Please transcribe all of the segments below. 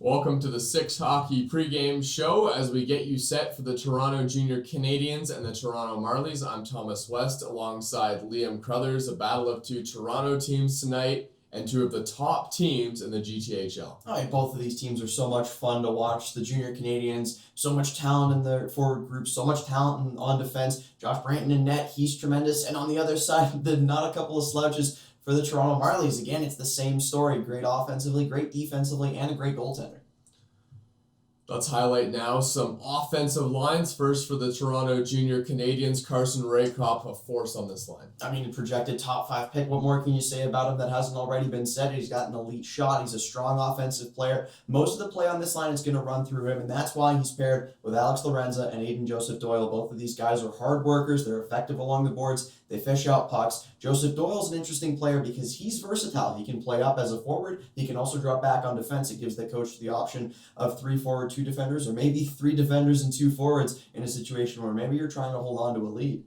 Welcome to the Six Hockey pregame show as we get you set for the Toronto Junior Canadiens and the Toronto Marlies. I'm Thomas West alongside Liam Crothers, a battle of two Toronto teams tonight and two of the top teams in the GTHL. All right, both of these teams are so much fun to watch. The Junior Canadiens, so much talent in their forward group, so much talent on defense. Josh Branton in net, he's tremendous. And on the other side, not a couple of slouches for the Toronto Marlies. Again, it's the same story. Great offensively, great defensively, and a great goaltender. Let's highlight now some offensive lines. First for the Toronto Junior Canadiens, Carson Raycroft, a force on this line. I mean, projected top 5 pick. What more can you say about him that hasn't already been said? He's got an elite shot. He's a strong offensive player. Most of the play on this line is going to run through him, and that's why he's paired with Alex Lorenza and Aydan Joseph Doyle. Both of these guys are hard workers. They're effective along the boards. They fish out pucks. Joseph Doyle's an interesting player because he's versatile. He can play up as a forward. He can also drop back on defense. It gives the coach the option of 3 forward, 2 defenders, or maybe 3 defenders and 2 forwards in a situation where maybe you're trying to hold on to a lead.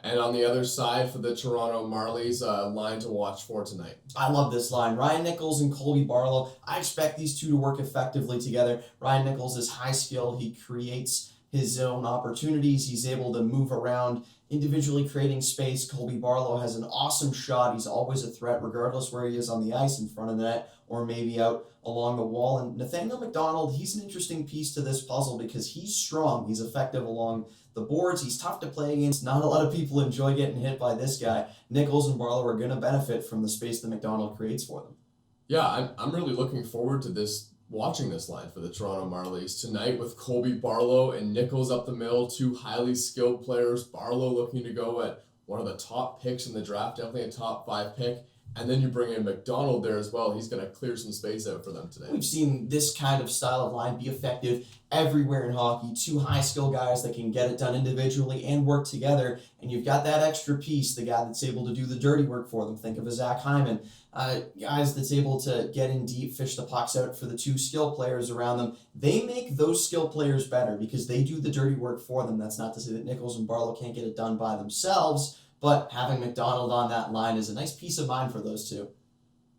And on the other side for the Toronto Marlies, line to watch for tonight. I love this line. Ryan Nichols and Colby Barlow. I expect these two to work effectively together. Ryan Nichols is high skill. He creates his own opportunities. He's able to move around, individually creating space. Colby Barlow has an awesome shot. He's always a threat, regardless where he is on the ice, in front of the net or maybe out along the wall. And Nathaniel McDonald, he's an interesting piece to this puzzle because he's strong. He's effective along the boards. He's tough to play against. Not a lot of people enjoy getting hit by this guy. Nichols and Barlow are going to benefit from the space that McDonald creates for them. Yeah, I'm really looking forward to watching this line for the Toronto Marlies tonight with Colby Barlow and Nichols up the middle, 2 highly skilled players. Barlow looking to go at one of the top picks in the draft, definitely a top 5 pick. And then you bring in McDonald there as well. He's going to clear some space out for them today. We've seen this kind of style of line be effective everywhere in hockey. 2 high skill guys that can get it done individually and work together. And you've got that extra piece, the guy that's able to do the dirty work for them. Think of a Zach Hyman. Guys that's able to get in deep, fish the pucks out for the 2 skill players around them. They make those skill players better because they do the dirty work for them. That's not to say that Nichols and Barlow can't get it done by themselves, but having McDonald on that line is a nice peace of mind for those 2.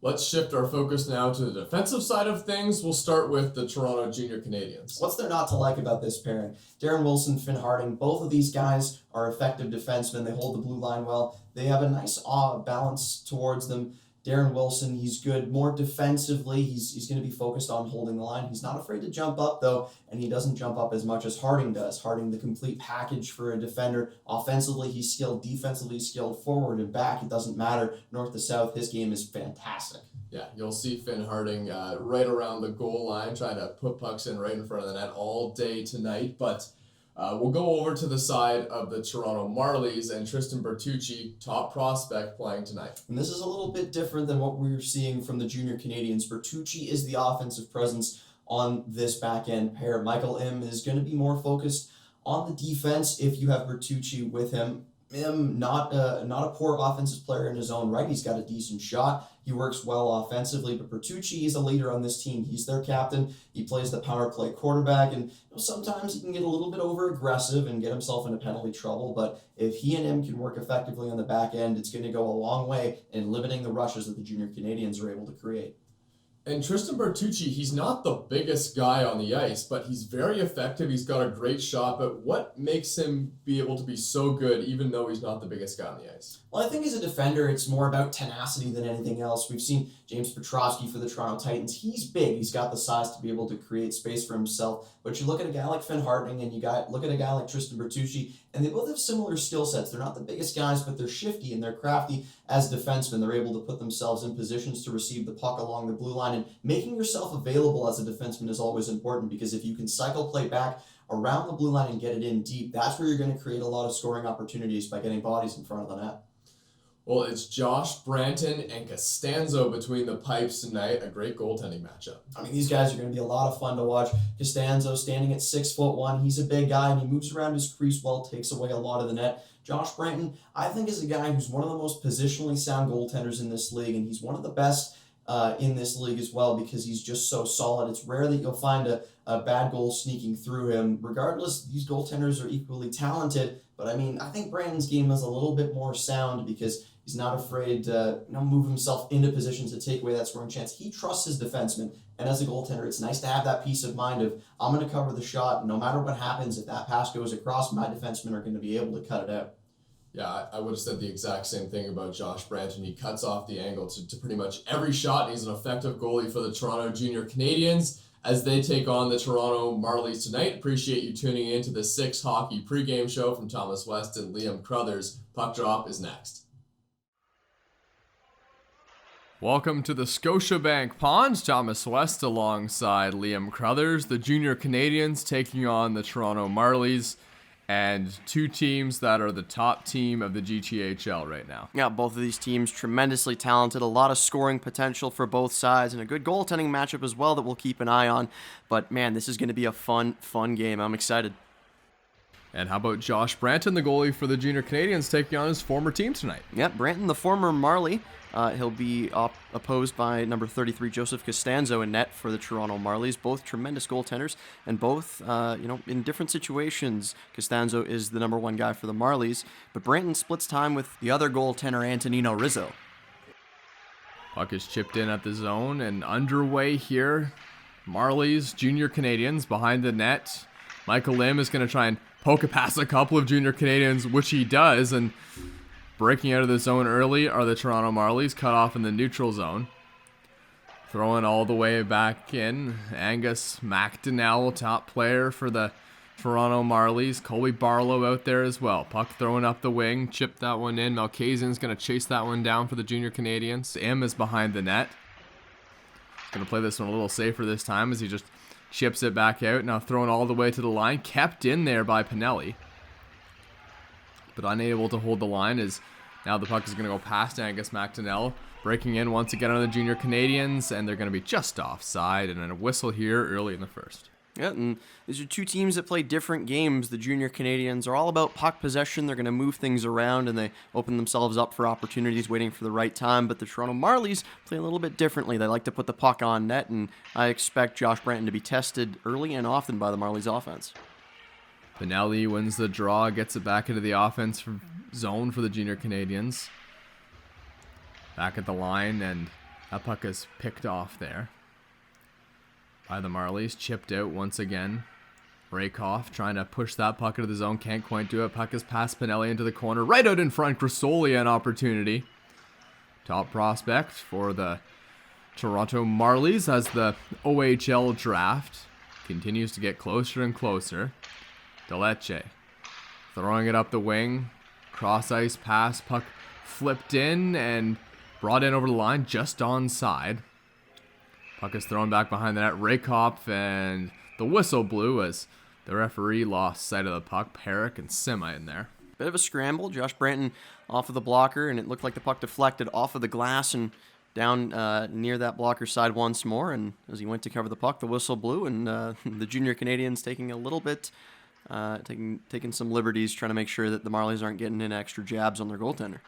Let's shift our focus now to the defensive side of things. We'll start with the Toronto Junior Canadiens. What's there not to like about this pairing? Darren Wilson, Finn Harding, both of these guys are effective defensemen. They hold the blue line well. They have a nice balance towards them. Darren Wilson, he's good more defensively. He's going to be focused on holding the line. He's not afraid to jump up, though, and he doesn't jump up as much as Harding does. Harding, the complete package for a defender. Offensively, he's skilled. Defensively, skilled. Forward and back, it doesn't matter. North to south, his game is fantastic. Yeah, you'll see Finn Harding right around the goal line, trying to put pucks in right in front of the net all day tonight, but we'll go over to the side of the Toronto Marlies and Tristan Bertucci, top prospect, playing tonight. And this is a little bit different than what we're seeing from the Junior Canadiens. Bertucci is the offensive presence on this back-end pair. Michael M. is going to be more focused on the defense if you have Bertucci with him. Not a poor offensive player in his own right. He's got a decent shot. He works well offensively, but Bertucci is a leader on this team. He's their captain. He plays the power play quarterback, and sometimes he can get a little bit over aggressive and get himself into penalty trouble, but if he and him can work effectively on the back end, it's going to go a long way in limiting the rushes that the Junior Canadiens are able to create. And Tristan Bertucci, he's not the biggest guy on the ice, but he's very effective. He's got a great shot, but what makes him be able to be so good even though he's not the biggest guy on the ice? Well, I think as a defender, it's more about tenacity than anything else. We've seen James Petrovsky for the Toronto Titans. He's big. He's got the size to be able to create space for himself. But you look at a guy like Finn Harding and look at a guy like Tristan Bertucci, and they both have similar skill sets. They're not the biggest guys, but they're shifty and they're crafty as defensemen. They're able to put themselves in positions to receive the puck along the blue line, and making yourself available as a defenseman is always important because if you can cycle play back around the blue line and get it in deep, that's where you're going to create a lot of scoring opportunities by getting bodies in front of the net. Well, it's Josh Branton and Costanzo between the pipes tonight. A great goaltending matchup. I mean, these guys are going to be a lot of fun to watch. Costanzo standing at 6'1". He's a big guy, and he moves around his crease well, takes away a lot of the net. Josh Branton, I think, is a guy who's one of the most positionally sound goaltenders in this league, and he's one of the best in this league as well because he's just so solid. It's rare that you'll find a bad goal sneaking through him. Regardless, these goaltenders are equally talented, but I mean, I think Brandon's game is a little bit more sound because He's not afraid to move himself into positions to take away that scoring chance. He trusts his defenseman, and as a goaltender, it's nice to have that peace of mind of, I'm going to cover the shot. No matter what happens, if that pass goes across, my defensemen are going to be able to cut it out. Yeah, I would have said the exact same thing about Josh Branton. He cuts off the angle to pretty much every shot, and he's an effective goalie for the Toronto Junior Canadiens as they take on the Toronto Marlies tonight. Appreciate you tuning in to the 6 Hockey pregame show from Thomas West and Liam Crothers. Puck Drop is next. Welcome to the Scotiabank Pond. Thomas West alongside Liam Crothers. The Junior Canadiens taking on the Toronto Marlies, and two teams that are the top team of the GTHL right now. Yeah, both of these teams tremendously talented, a lot of scoring potential for both sides, and a good goaltending matchup as well that we'll keep an eye on. But man, this is going to be a fun game. I'm excited. And how about Josh Branton, the goalie for the Junior Canadiens, taking on his former team tonight? Yeah, Branton, the former Marlie. He'll be opposed by number 33, Joseph Costanzo, in net for the Toronto Marlies. Both tremendous goaltenders, and both, in different situations. Costanzo is the number 1 guy for the Marlies, but Branton splits time with the other goaltender, Antonino Rizzo. Puck is chipped in at the zone and underway here. Marlies, Junior Canadiens behind the net. Michael Lim is going to try and poke it past a couple of Junior Canadiens, which he does, and breaking out of the zone early are the Toronto Marlies, cut off in the neutral zone. Throwing all the way back in, Angus McDonnell, top player for the Toronto Marlies. Colby Barlow out there as well. Puck throwing up the wing, chipped that one in. Malkazian's going to chase that one down for the Junior Canadiens. M is behind the net. He's going to play this one a little safer this time as he just chips it back out. Now thrown all the way to the line, kept in there by Pinelli, but unable to hold the line as now the puck is going to go past Angus McDonnell. Breaking in once again on the Junior Canadiens, and they're going to be just offside, and then a whistle here early in the first. Yeah, and these are two teams that play different games. The Junior Canadiens are all about puck possession. They're going to move things around, and they open themselves up for opportunities waiting for the right time. But the Toronto Marlies play a little bit differently. They like to put the puck on net, and I expect Josh Branton to be tested early and often by the Marlies offense. Pinelli wins the draw, gets it back into the offense zone for the Junior Canadiens. Back at the line, and that puck is picked off there by the Marlies. Chipped out once again. Rakoff trying to push that puck into the zone, can't quite do it. Puck is past Pinelli into the corner, right out in front. Grasoli an opportunity. Top prospect for the Toronto Marlies as the OHL draft continues to get closer and closer. Deleche throwing it up the wing, cross ice pass, puck flipped in and brought in over the line, just onside. Puck is thrown back behind the net. Rakoff, and the whistle blew as the referee lost sight of the puck. Perrick and Sima in there. Bit of a scramble. Josh Branton off of the blocker, and it looked like the puck deflected off of the glass and down near that blocker side once more. And as he went to cover the puck, the whistle blew, and the Junior Canadiens taking a little bit, taking some liberties, trying to make sure that the Marlies aren't getting in extra jabs on their goaltender.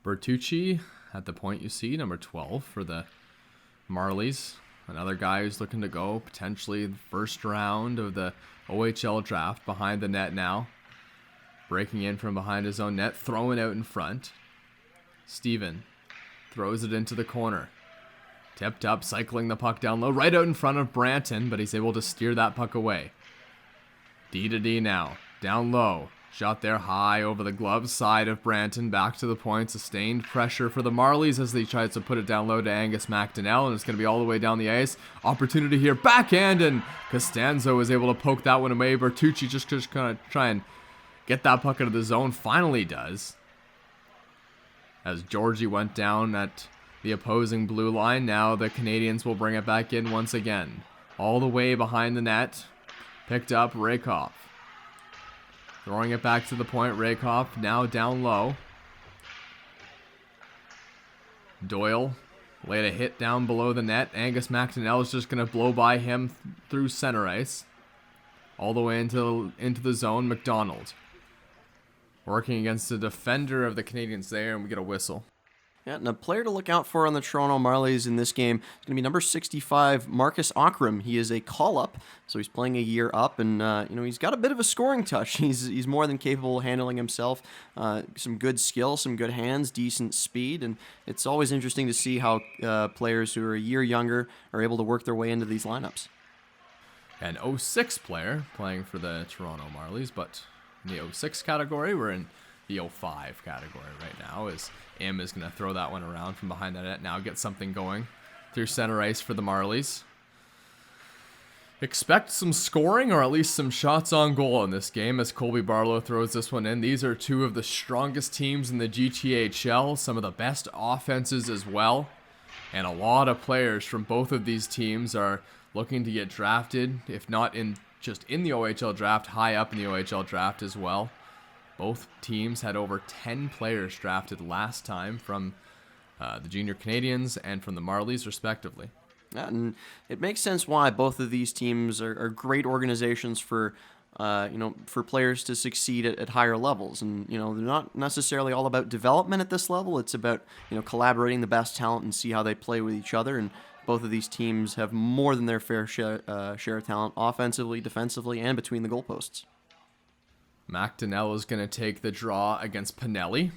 Bertucci at the point, you see, number 12 for the Marlies. Another guy who's looking to go potentially the first round of the OHL draft, behind the net now. Breaking in from behind his own net, throwing out in front. Steven throws it into the corner. Tipped up, cycling the puck down low, right out in front of Branton, but he's able to steer that puck away. D to D now, down low. Shot there high over the glove side of Branton, back to the point. Sustained pressure for the Marlies as they try to put it down low to Angus McDonnell, and it's going to be all the way down the ice. Opportunity here, backhand, and Costanzo is able to poke that one away. Bertucci just kind of try and get that puck out of the zone, finally does. As Georgie went down at the opposing blue line, now the Canadiens will bring it back in once again. All the way behind the net, picked up Rakoff. Throwing it back to the point, Rakoff now down low. Doyle laid a hit down below the net. Angus McDonnell is just going to blow by him through center ice. All the way into the zone, McDonald. Working against the defender of the Canadiens there, and we get a whistle. Yeah, and a player to look out for on the Toronto Marlies in this game is going to be number 65, Marcus Ockram. He is a call-up, so he's playing a year up, and he's got a bit of a scoring touch. He's more than capable of handling himself. Some good skill, some good hands, decent speed, and it's always interesting to see how players who are a year younger are able to work their way into these lineups. An 06 player playing for the Toronto Marlies, but in the 06 category, we're in the 05 category right now, as Im is going to throw that one around from behind the net now, get something going through center ice for the Marlies. Expect some scoring, or at least some shots on goal in this game as Colby Barlow throws this one in. These are two of the strongest teams in the GTHL, some of the best offenses as well, and a lot of players from both of these teams are looking to get drafted, if not in just in the OHL draft, high up in the OHL draft as well. Both teams had over 10 players drafted last time from the Junior Canadiens and from the Marlies, respectively. Yeah, and it makes sense why both of these teams are great organizations for for players to succeed at higher levels. And they're not necessarily all about development at this level. It's about collaborating the best talent and see how they play with each other. And both of these teams have more than their fair share of talent, offensively, defensively, and between the goalposts. McDonnell is going to take the draw against Pinelli.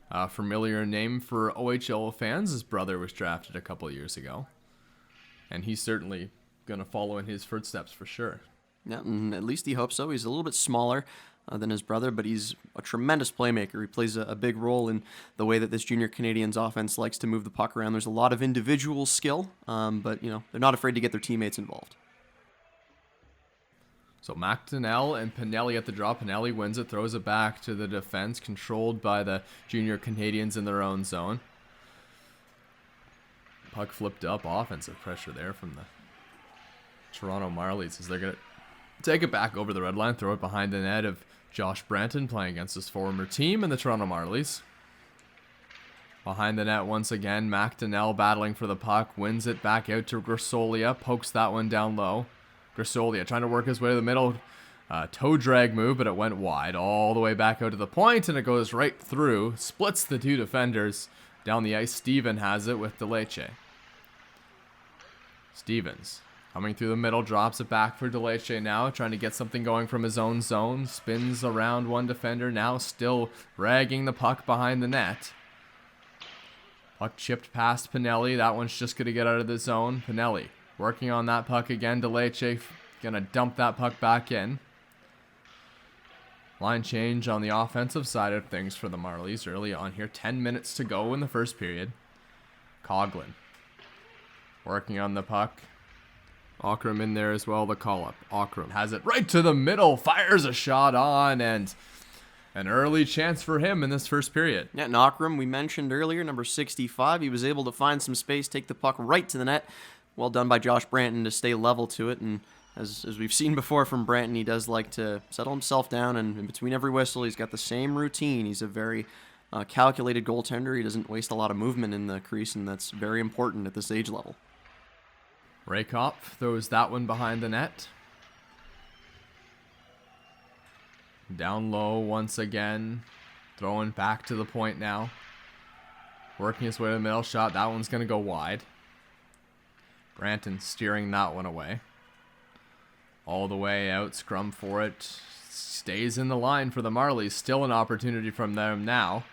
A familiar name for OHL fans. His brother was drafted a couple of years ago. And he's certainly going to follow in his footsteps for sure. Yeah, and at least he hopes so. He's a little bit smaller than his brother, but he's a tremendous playmaker. He plays a big role in the way that this Junior Canadiens offense likes to move the puck around. There's a lot of individual skill, but they're not afraid to get their teammates involved. So McDonnell and Pinelli at the draw. Pinelli wins it, throws it back to the defense, controlled by the Junior Canadiens in their own zone. Puck flipped up, offensive pressure there from the Toronto Marlies as they're going to take it back over the red line, throw it behind the net of Josh Branton playing against his former team in the Toronto Marlies. Behind the net once again, McDonnell battling for the puck, wins it back out to Grisolia, pokes that one down low. Grisolia trying to work his way to the middle. Toe drag move, but it went wide all the way back out to the point, and it goes right through. Splits the two defenders. Down the ice, Steven has it with DeLeche. Stevens coming through the middle, drops it back for DeLeche now, trying to get something going from his own zone. Spins around one defender, now still dragging the puck behind the net. Puck chipped past Pinelli. That one's just going to get out of the zone. Pinelli working on that puck again. DeLeche going to dump that puck back in. Line change on the offensive side of things for the Marlies early on here. 10 minutes to go in the first period. Coughlan working on the puck. Ockram in there as well, the call-up. Ockram has it right to the middle, fires a shot on, and an early chance for him in this first period. Yeah, and Ockram, we mentioned earlier, number 65, he was able to find some space, take the puck right to the net. Well done by Josh Branton to stay level to it, and as we've seen before from Branton, he does like to settle himself down, and in between every whistle, he's got the same routine. He's a very calculated goaltender. He doesn't waste a lot of movement in the crease, and that's very important at this age level. Raykop throws that one behind the net. Down low once again. Throwing back to the point now. Working his way to the middle shot. That one's going to go wide. Branton steering that one away. All the way out. Scrum for it. Stays in the line for the Marlies. Still an opportunity from them now.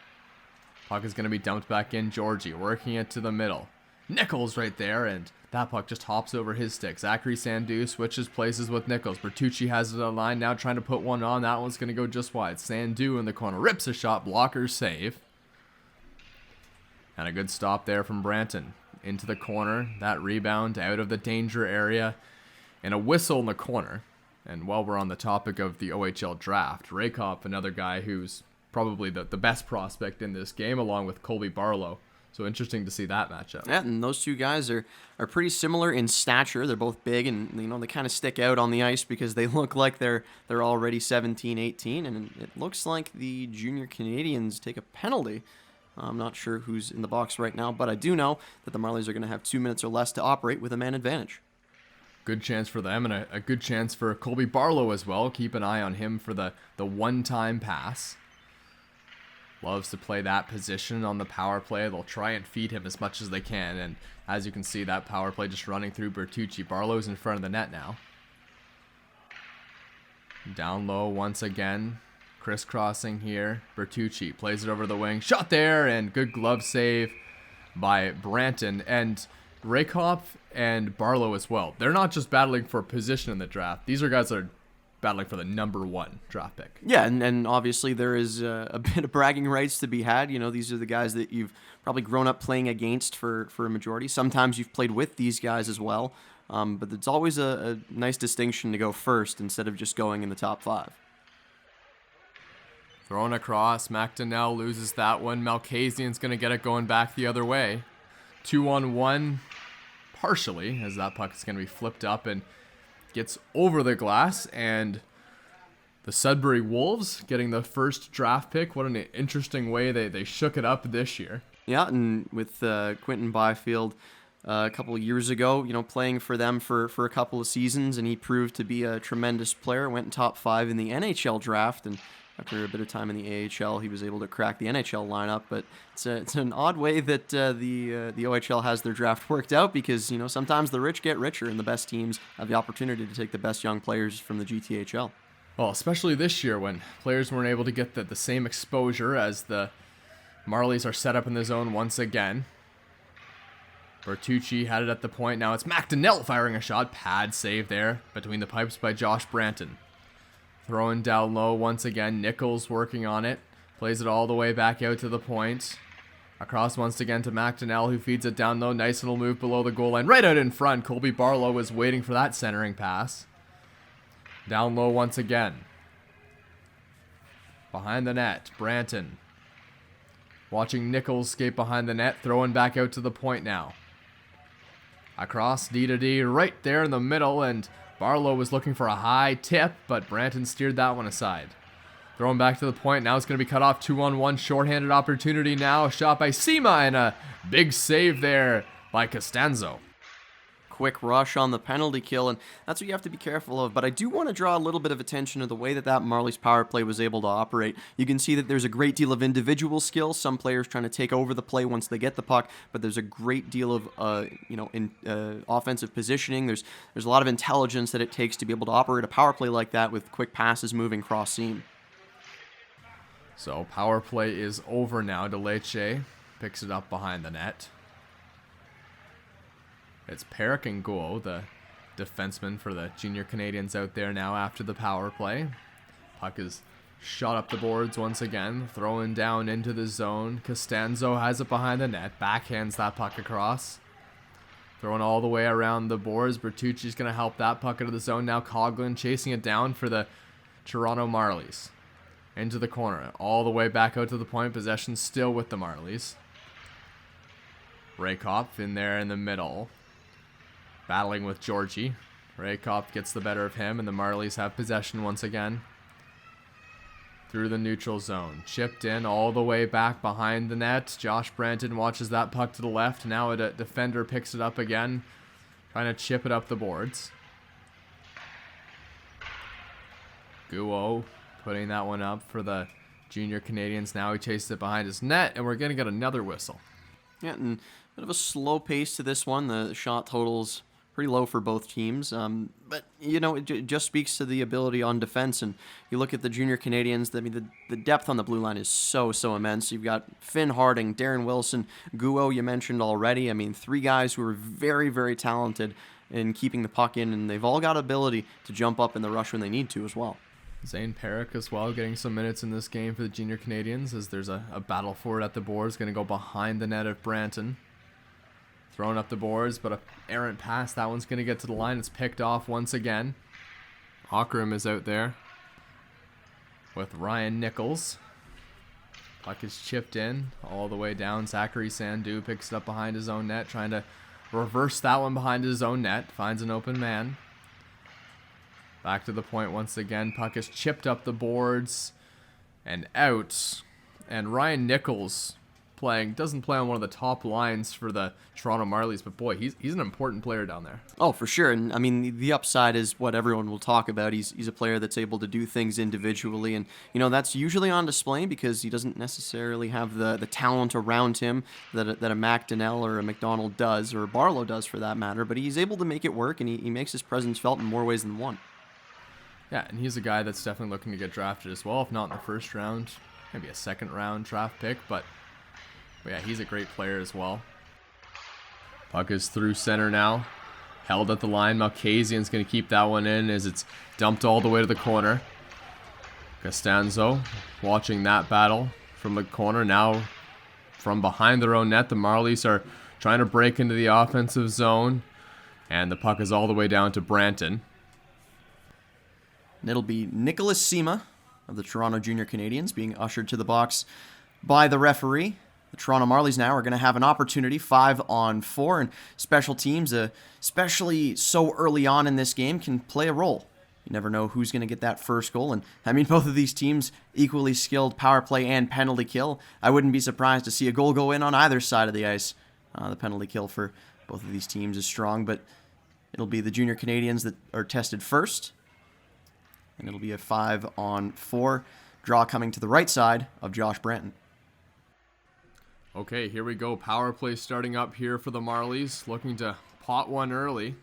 Puck is going to be dumped back in. Georgie working it to the middle. Nichols right there, and that puck just hops over his stick. Zachary Sandu switches places with Nichols. Bertucci has it on line now, trying to put one on. That one's going to go just wide. Sandu in the corner rips a shot, blocker save. And a good stop there from Branton. Into the corner, that rebound out of the danger area. And a whistle in the corner. And while we're on the topic of the OHL draft, Raykop, another guy who's probably the best prospect in this game, along with Colby Barlow. So interesting to see that matchup. Yeah, and those two guys are pretty similar in stature. They're both big, and they kind of stick out on the ice because they look like they're already 17, 18, and it looks like the Junior Canadiens take a penalty. I'm not sure who's in the box right now, but I do know that the Marlies are going to have 2 minutes or less to operate with a man advantage. Good chance for them, and a good chance for Colby Barlow as well. Keep an eye on him for the one-time pass. loves to play that position on the power play. They'll try and feed him as much as they can. And as you can see, that power play just running through Bertucci. Barlow's in front of the net now. Down low once again. Crisscrossing here. Bertucci plays it over the wing. Shot there, and good glove save by Branton. And Raykop and Barlow as well. They're not just battling for position in the draft. These are guys that are battling for the #1 draft pick. Yeah, and obviously there is a bit of bragging rights to be had. You know, these are the guys that you've probably grown up playing against for a majority. Sometimes you've played with these guys as well. But it's always a nice distinction to go first instead of just going in the top 5. Thrown across. McDonnell loses that one. Malkasian's going to get it going back the other way. 2-on-1 partially, as that puck is going to be flipped up and gets over the glass. And the Sudbury Wolves getting the first draft pick. What an interesting way they shook it up this year. Yeah, and with Quentin Byfield a couple of years ago, you know, playing for them for a couple of seasons, and he proved to be a tremendous player. Went in top 5 in the NHL draft, and after a bit of time in the AHL, he was able to crack the NHL lineup. But it's an odd way that the OHL has their draft worked out, because, you know, sometimes the rich get richer, and the best teams have the opportunity to take the best young players from the GTHL. Well, especially this year when players weren't able to get the same exposure, as the Marlies are set up in the zone once again. Bertucci had it at the point. Now it's McDonnell firing a shot. Pad save there between the pipes by Josh Branton. Throwing down low once again. Nichols working on it. Plays it all the way back out to the point. Across once again to McDonnell, who feeds it down low. Nice little move below the goal line. Right out in front. Colby Barlow was waiting for that centering pass. Down low once again. Behind the net. Branton. Watching Nichols skate behind the net. Throwing back out to the point now. Across D-to-D right there in the middle, and Barlow was looking for a high tip, but Branton steered that one aside. Throwing back to the point. Now it's going to be cut off. 2-on-1 shorthanded opportunity now. A shot by Sima, and a big save there by Costanzo. Quick rush on the penalty kill, and that's what you have to be careful of. But I do want to draw a little bit of attention to the way that Marlies power play was able to operate. You can see that there's a great deal of individual skill, some players trying to take over the play once they get the puck, but there's a great deal of offensive positioning. There's a lot of intelligence that it takes to be able to operate a power play like that with quick passes moving cross seam. So power play is over now. DeLeche picks it up behind the net. It's Peric and Guo, the defenseman for the junior Canadiens out there now after the power play. Puck is shot up the boards once again, throwing down into the zone. Costanzo has it behind the net, backhands that puck across. Throwing all the way around the boards. Bertucci's going to help that puck into the zone. Now Coughlan chasing it down for the Toronto Marlies. Into the corner, all the way back out to the point. Possession still with the Marlies. Raykop in there in the middle. Battling with Georgie. Raykop gets the better of him, and the Marlies have possession once again. Through the neutral zone. Chipped in all the way back behind the net. Josh Branton watches that puck to the left. Now a defender picks it up again. Trying to chip it up the boards. Guo putting that one up for the junior Canadiens. Now he chases it behind his net, and we're going to get another whistle. Yeah, and a bit of a slow pace to this one. The shot totals pretty low for both teams. But, you know, it just speaks to the ability on defense. And you look at the junior Canadiens, I mean, the depth on the blue line is so immense. You've got Finn Harding, Darren Wilson, Guo you mentioned already. I mean, 3 guys who are very, very talented in keeping the puck in, and they've all got ability to jump up in the rush when they need to as well. Zane Peric as well getting some minutes in this game for the junior Canadiens, as there's a battle for it at the boards. Going to go behind the net of Branton. Throwing up the boards, but a errant pass. That one's going to get to the line. It's picked off once again. Hawkram is out there with Ryan Nichols. Puck is chipped in all the way down. Zachary Sandu picks it up behind his own net, trying to reverse that one behind his own net. Finds an open man. Back to the point once again. Puck is chipped up the boards and out. And Ryan Nichols doesn't play on one of the top lines for the Toronto Marlies, but boy, he's an important player down there. Oh, for sure. And I mean, the upside is what everyone will talk about. He's a player that's able to do things individually, and that's usually on display because he doesn't necessarily have the talent around him that a McDonnell or a McDonald does, or a Barlow does for that matter. But he's able to make it work, and he makes his presence felt in more ways than one. Yeah, and he's a guy that's definitely looking to get drafted as well, if not in the first round, maybe a second round draft pick, but yeah, he's a great player as well. Puck is through center now. Held at the line. Malkasian's going to keep that one in as it's dumped all the way to the corner. Costanzo watching that battle from the corner. Now from behind their own net, the Marlies are trying to break into the offensive zone. And the puck is all the way down to Branton. And it'll be Nicholas Sima of the Toronto Junior Canadiens being ushered to the box by the referee. The Toronto Marlies now are going to have an opportunity 5-on-4, and special teams, especially so early on in this game, can play a role. You never know who's going to get that first goal, and I mean, both of these teams equally skilled power play and penalty kill. I wouldn't be surprised to see a goal go in on either side of the ice. The penalty kill for both of these teams is strong, but it'll be the Junior Canadiens that are tested first, and it'll be a 5-on-4 draw coming to the right side of Josh Branton. Okay, here we go. Power play starting up here for the Marlies. Looking to pot one early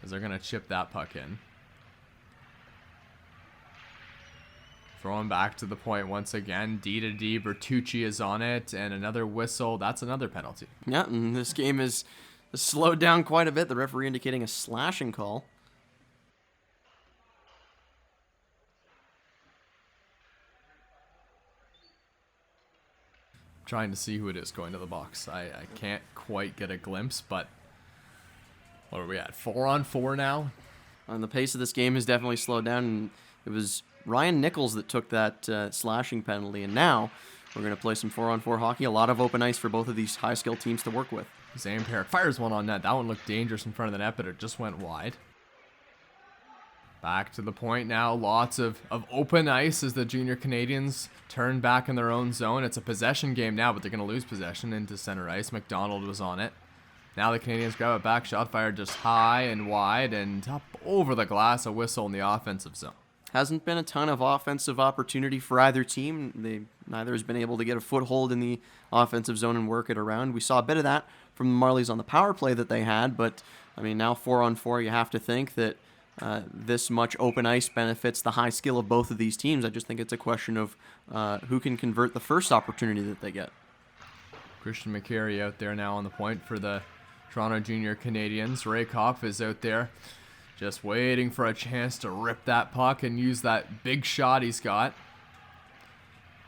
as they're going to chip that puck in. Throwing back to the point once again. D to D. Bertucci is on it. And another whistle. That's another penalty. Yeah, and this game is slowed down quite a bit. The referee indicating a slashing call. Trying to see who it is going to the box. I can't quite get a glimpse, but what are we at? 4-on-4 now? And the pace of this game has definitely slowed down, and it was Ryan Nichols that took that slashing penalty, and now we're going to play some 4-on-4 hockey. A lot of open ice for both of these high-skill teams to work with. Zamperek fires one on net. That one looked dangerous in front of the net, but it just went wide. Back to the point now. Lots of open ice as the Junior Canadiens turn back in their own zone. It's a possession game now, but they're going to lose possession into center ice. McDonald was on it. Now the Canadiens grab it back. Shot fired just high and wide and up over the glass. A whistle in the offensive zone. Hasn't been a ton of offensive opportunity for either team. Neither has been able to get a foothold in the offensive zone and work it around. We saw a bit of that from the Marlies on the power play that they had, but I mean, now 4-on-4, you have to think that this much open ice benefits the high skill of both of these teams. I just think it's a question of who can convert the first opportunity that they get. Christian McCary out there now on the point for the Toronto Junior Canadiens. Rakoff is out there just waiting for a chance to rip that puck and use that big shot he's got.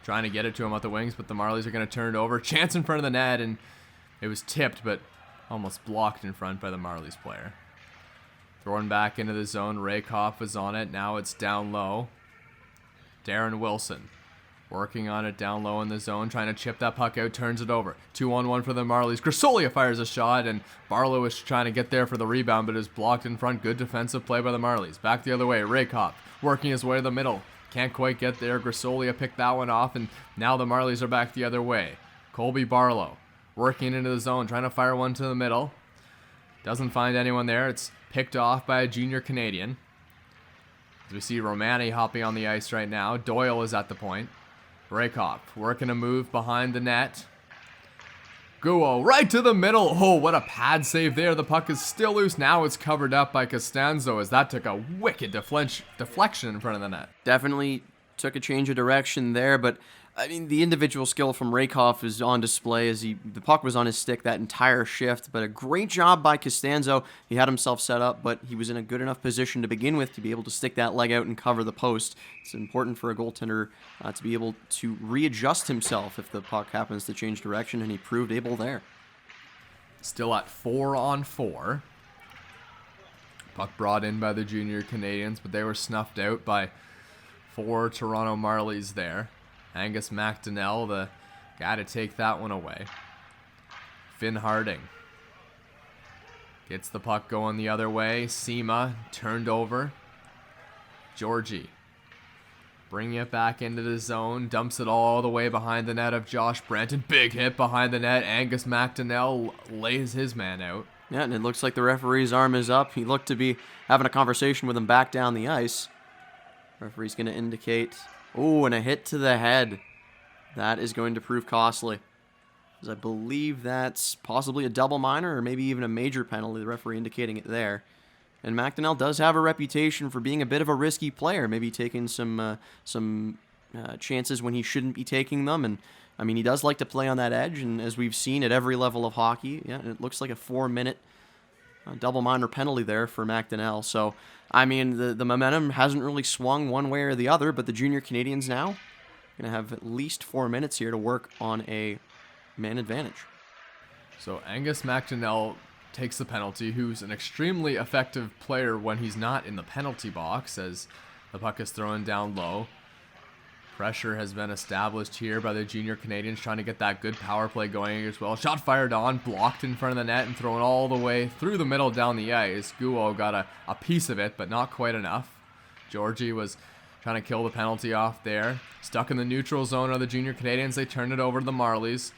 Trying to get it to him at the wings, but the Marlies are going to turn it over. Chance in front of the net, and it was tipped, but almost blocked in front by the Marlies player. Throwing back into the zone. Rakoff is on it. Now it's down low. Darren Wilson working on it down low in the zone, trying to chip that puck out, turns it over. 2-on-1 for the Marlies. Grisolia fires a shot, and Barlow is trying to get there for the rebound, but is blocked in front. Good defensive play by the Marlies. Back the other way. Rakoff working his way to the middle. Can't quite get there. Grisolia picked that one off, and now the Marlies are back the other way. Colby Barlow working into the zone, trying to fire one to the middle. Doesn't find anyone there. It's picked off by a Junior Canadian. As we see Romani hopping on the ice right now. Doyle is at the point. Rakoff working a move behind the net. Guo right to the middle. Oh, what a pad save there. The puck is still loose. Now it's covered up by Costanzo as that took a wicked deflection in front of the net. Definitely took a change of direction there, but I mean, the individual skill from Rakoff is on display as the puck was on his stick that entire shift, but a great job by Costanzo. He had himself set up, but he was in a good enough position to begin with to be able to stick that leg out and cover the post. It's important for a goaltender to be able to readjust himself if the puck happens to change direction, and he proved able there. Still at 4-on-4. Puck brought in by the Junior Canadiens, but they were snuffed out by 4 Toronto Marlies there. Angus McDonnell, the guy to take that one away. Finn Harding gets the puck going the other way. Sima turned over. Georgie Bringing it back into the zone. Dumps it all the way behind the net of Josh Branton. Big hit behind the net. Angus McDonnell lays his man out. Yeah, and it looks like the referee's arm is up. He looked to be having a conversation with him back down the ice. Referee's going to indicate, oh, and a hit to the head. That is going to prove costly. As I believe that's possibly a double minor or maybe even a major penalty, the referee indicating it there. And McDonnell does have a reputation for being a bit of a risky player, maybe taking some chances when he shouldn't be taking them. And I mean, he does like to play on that edge, and as we've seen at every level of hockey, yeah, it looks like a 4-minute double minor penalty there for McDonnell. So, I mean, the momentum hasn't really swung one way or the other, but the junior Canadiens now going to have at least 4 minutes here to work on a man advantage. So Angus McDonnell takes the penalty, who's an extremely effective player when he's not in the penalty box, as the puck is thrown down low. Pressure has been established here by the junior Canadiens, trying to get that good power play going as well. Shot fired on, blocked in front of the net, and thrown all the way through the middle down the ice. Guo got a piece of it, but not quite enough. Georgie was trying to kill the penalty off there. Stuck in the neutral zone of the junior Canadiens, they turn it over to the Marlies.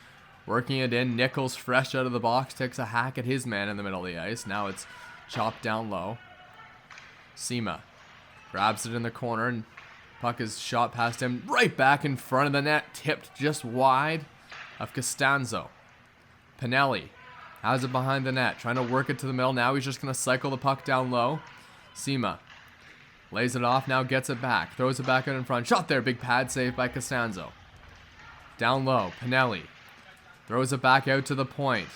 Working it in, Nichols fresh out of the box, takes a hack at his man in the middle of the ice. Now it's chopped down low. Sima grabs it in the corner, and puck is shot past him, right back in front of the net, tipped just wide of Costanzo. Pinelli has it behind the net, trying to work it to the middle. Now he's just going to cycle the puck down low. Sima lays it off, now gets it back, throws it back out in front. Shot there, big pad save by Costanzo. Down low, Pinelli throws it back out to the point.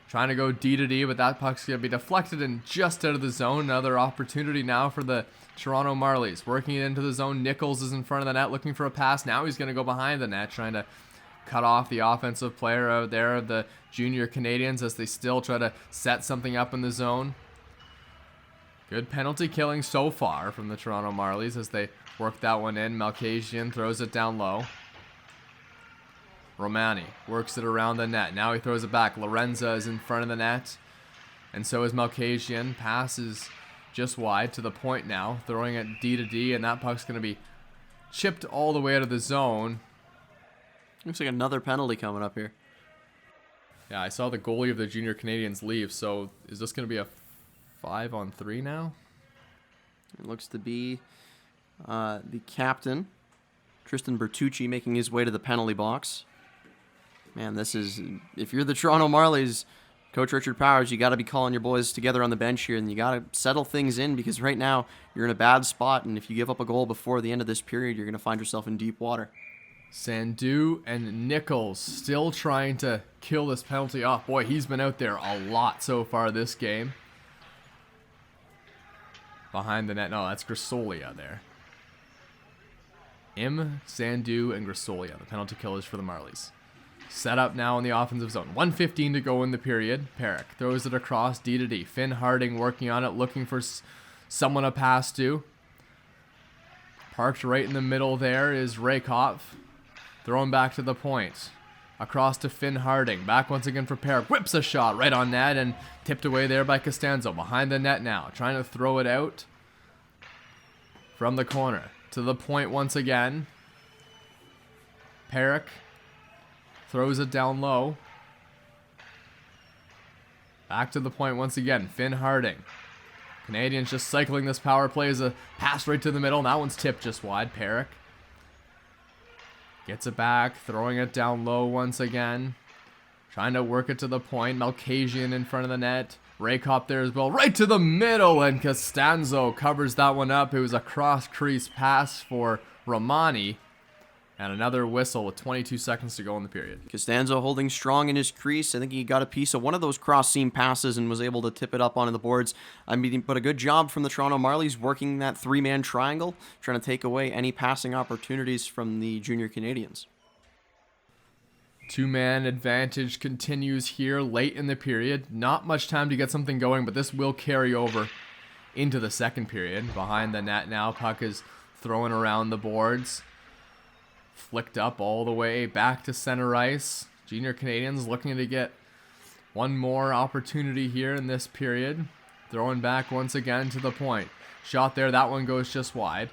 Trying to go D to D, but that puck's going to be deflected and just out of the zone. Another opportunity now for the Toronto Marlies. Working it into the zone. Nichols is in front of the net looking for a pass. Now he's going to go behind the net, trying to cut off the offensive player out there of the junior Canadiens as they still try to set something up in the zone. Good penalty killing so far from the Toronto Marlies as they work that one in. Malkasian throws it down low. Romani works it around the net. Now he throws it back. Lorenza is in front of the net. And so is Malkasian. Passes just wide to the point now. Throwing it D to D. And that puck's going to be chipped all the way out of the zone. Looks like another penalty coming up here. Yeah, I saw the goalie of the junior Canadiens leave. So is this going to be a 5-on-3 now? It looks to be the captain, Tristan Bertucci, making his way to the penalty box. Man, this is, if you're the Toronto Marlies, Coach Richard Powers, you got to be calling your boys together on the bench here, and you got to settle things in, because right now you're in a bad spot, and if you give up a goal before the end of this period, you're going to find yourself in deep water. Sandu and Nichols still trying to kill this penalty off. Boy, he's been out there a lot so far this game. Behind the net. No, that's Grisolia there. Sandu, and Grisolia, the penalty killers for the Marlies. Set up now in the offensive zone. 1:15 to go in the period. Perrick throws it across D to D. Finn Harding working on it, looking for someone to pass to. Parked right in the middle there is Rakoff. Throwing back to the point. Across to Finn Harding. Back once again for Perrick. Whips a shot right on net and tipped away there by Costanzo. Behind the net now. Trying to throw it out from the corner. To the point once again. Perrick throws it down low. Back to the point once again. Finn Harding. Canadiens just cycling this power play as a pass right to the middle. And that one's tipped just wide. Perrick gets it back. Throwing it down low once again. Trying to work it to the point. Malkasian in front of the net. Rakoff there as well. Right to the middle. And Costanzo covers that one up. It was a cross-crease pass for Romani. And another whistle with 22 seconds to go in the period. Costanzo holding strong in his crease. I think he got a piece of one of those cross-seam passes and was able to tip it up onto the boards. I mean, but a good job from the Toronto Marlies working that three-man triangle, trying to take away any passing opportunities from the junior Canadiens. Two-man advantage continues here late in the period. Not much time to get something going, but this will carry over into the second period. Behind the net now, puck is throwing around the boards. Flicked up all the way back to center ice. Junior Canadiens looking to get one more opportunity here in this period. Throwing back once again to the point. Shot there, that one goes just wide.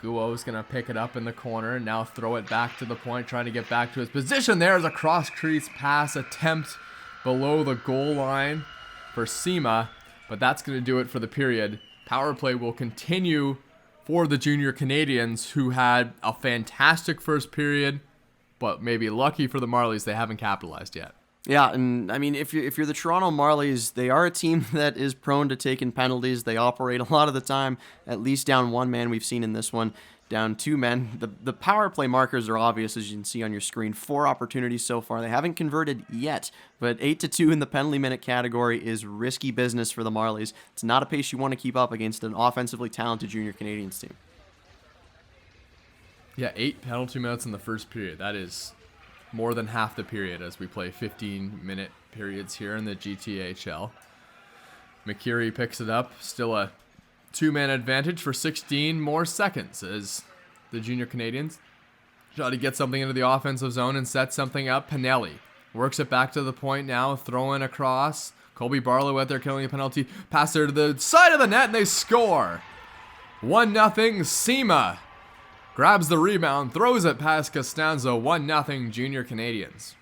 Guo's going to pick it up in the corner and now throw it back to the point, trying to get back to his position. There's a cross-crease pass attempt below the goal line for Sima, but that's going to do it for the period. Power play will continue for the Junior Canadiens, who had a fantastic first period, but maybe lucky for the Marlies, they haven't capitalized yet. Yeah, and I mean, if you're the Toronto Marlies, they are a team that is prone to taking penalties. They operate a lot of the time at least down one man. We've seen in this one down two men. The power play markers are obvious, as you can see on your screen. 4 opportunities so far. They haven't converted yet, but 8-2 in the penalty minute category is risky business for the Marlies. It's not a pace you want to keep up against an offensively talented Junior Canadiens team. Yeah, 8 penalty minutes in the first period. That is more than half the period, as we play 15-minute periods here in the GTHL. McKirry picks it up. Still a 2-man advantage for 16 more seconds as the Junior Canadiens try to get something into the offensive zone and set something up. Pinelli works it back to the point now, throwing across. Colby Barlow out there killing a penalty. Pass there to the side of the net, and they score. 1-0, Sima grabs the rebound, throws it past Costanzo. 1-0 Junior Canadiens.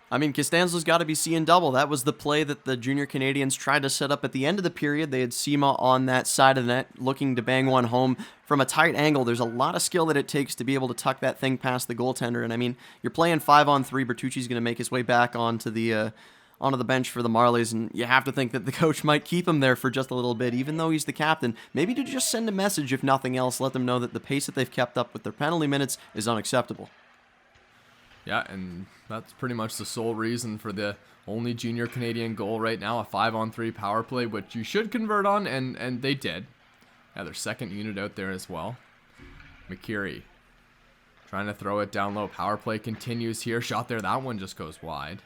I mean, Costanzo's got to be seeing double. That was the play that the Junior Canadiens tried to set up at the end of the period. They had Sima on that side of the net looking to bang one home from a tight angle. There's a lot of skill that it takes to be able to tuck that thing past the goaltender. And I mean, you're playing 5-on-3. Bertucci's going to make his way back onto the bench for the Marlies, and you have to think that the coach might keep him there for just a little bit, even though he's the captain. Maybe to just send a message, if nothing else, let them know that the pace that they've kept up with their penalty minutes is unacceptable. Yeah, and that's pretty much the sole reason for the only Junior Canadian goal right now, a 5-on-3 power play, which you should convert on, and they did. Yeah, their second unit out there as well. McKirry trying to throw it down low. Power play continues here. Shot there. That one just goes wide.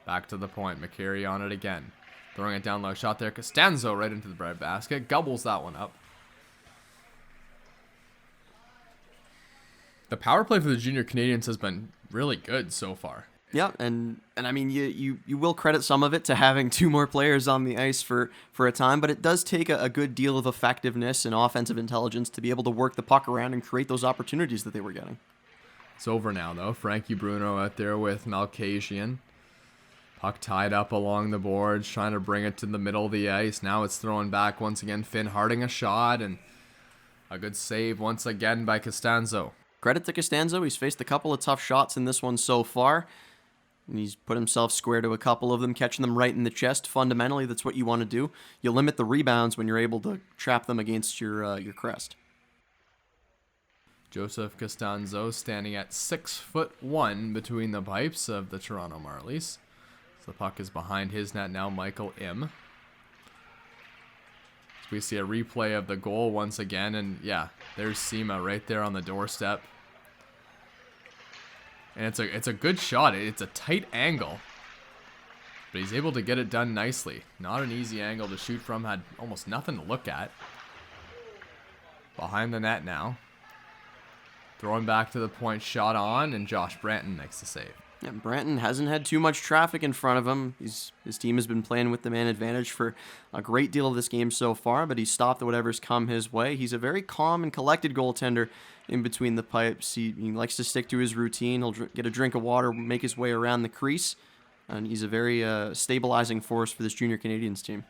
Back to the point. McKirry on it again. Throwing it down low. Shot there. Costanzo right into the bread basket. Gobbles that one up. The power play for the Junior Canadiens has been really good so far. Yeah, and I mean, you will credit some of it to having 2 more players on the ice for a time, but it does take a good deal of effectiveness and offensive intelligence to be able to work the puck around and create those opportunities that they were getting. It's over now, though. Frankie Bruno out there with Malkasian. Puck tied up along the boards, trying to bring it to the middle of the ice. Now it's thrown back once again. Finn Harding a shot, and a good save once again by Costanzo. Credit to Costanzo. He's faced a couple of tough shots in this one so far, and he's put himself square to a couple of them, catching them right in the chest. Fundamentally, that's what you want to do. You limit the rebounds when you're able to trap them against your crest. Joseph Costanzo standing at 6'1" between the pipes of the Toronto Marlies. So the puck is behind his net now, Michael Im. So we see a replay of the goal once again, and yeah, there's Sima right there on the doorstep. And it's a good shot. It's a tight angle, but he's able to get it done nicely. Not an easy angle to shoot from. Had almost nothing to look at. Behind the net now. Throwing back to the point, shot on, and Josh Branton makes the save. Yeah, Branton hasn't had too much traffic in front of him. His team has been playing with the man advantage for a great deal of this game so far, but he's stopped whatever's come his way. He's a very calm and collected goaltender in between the pipes. He likes to stick to his routine. He'll get a drink of water, make his way around the crease, and he's a very stabilizing force for this Junior Canadiens team.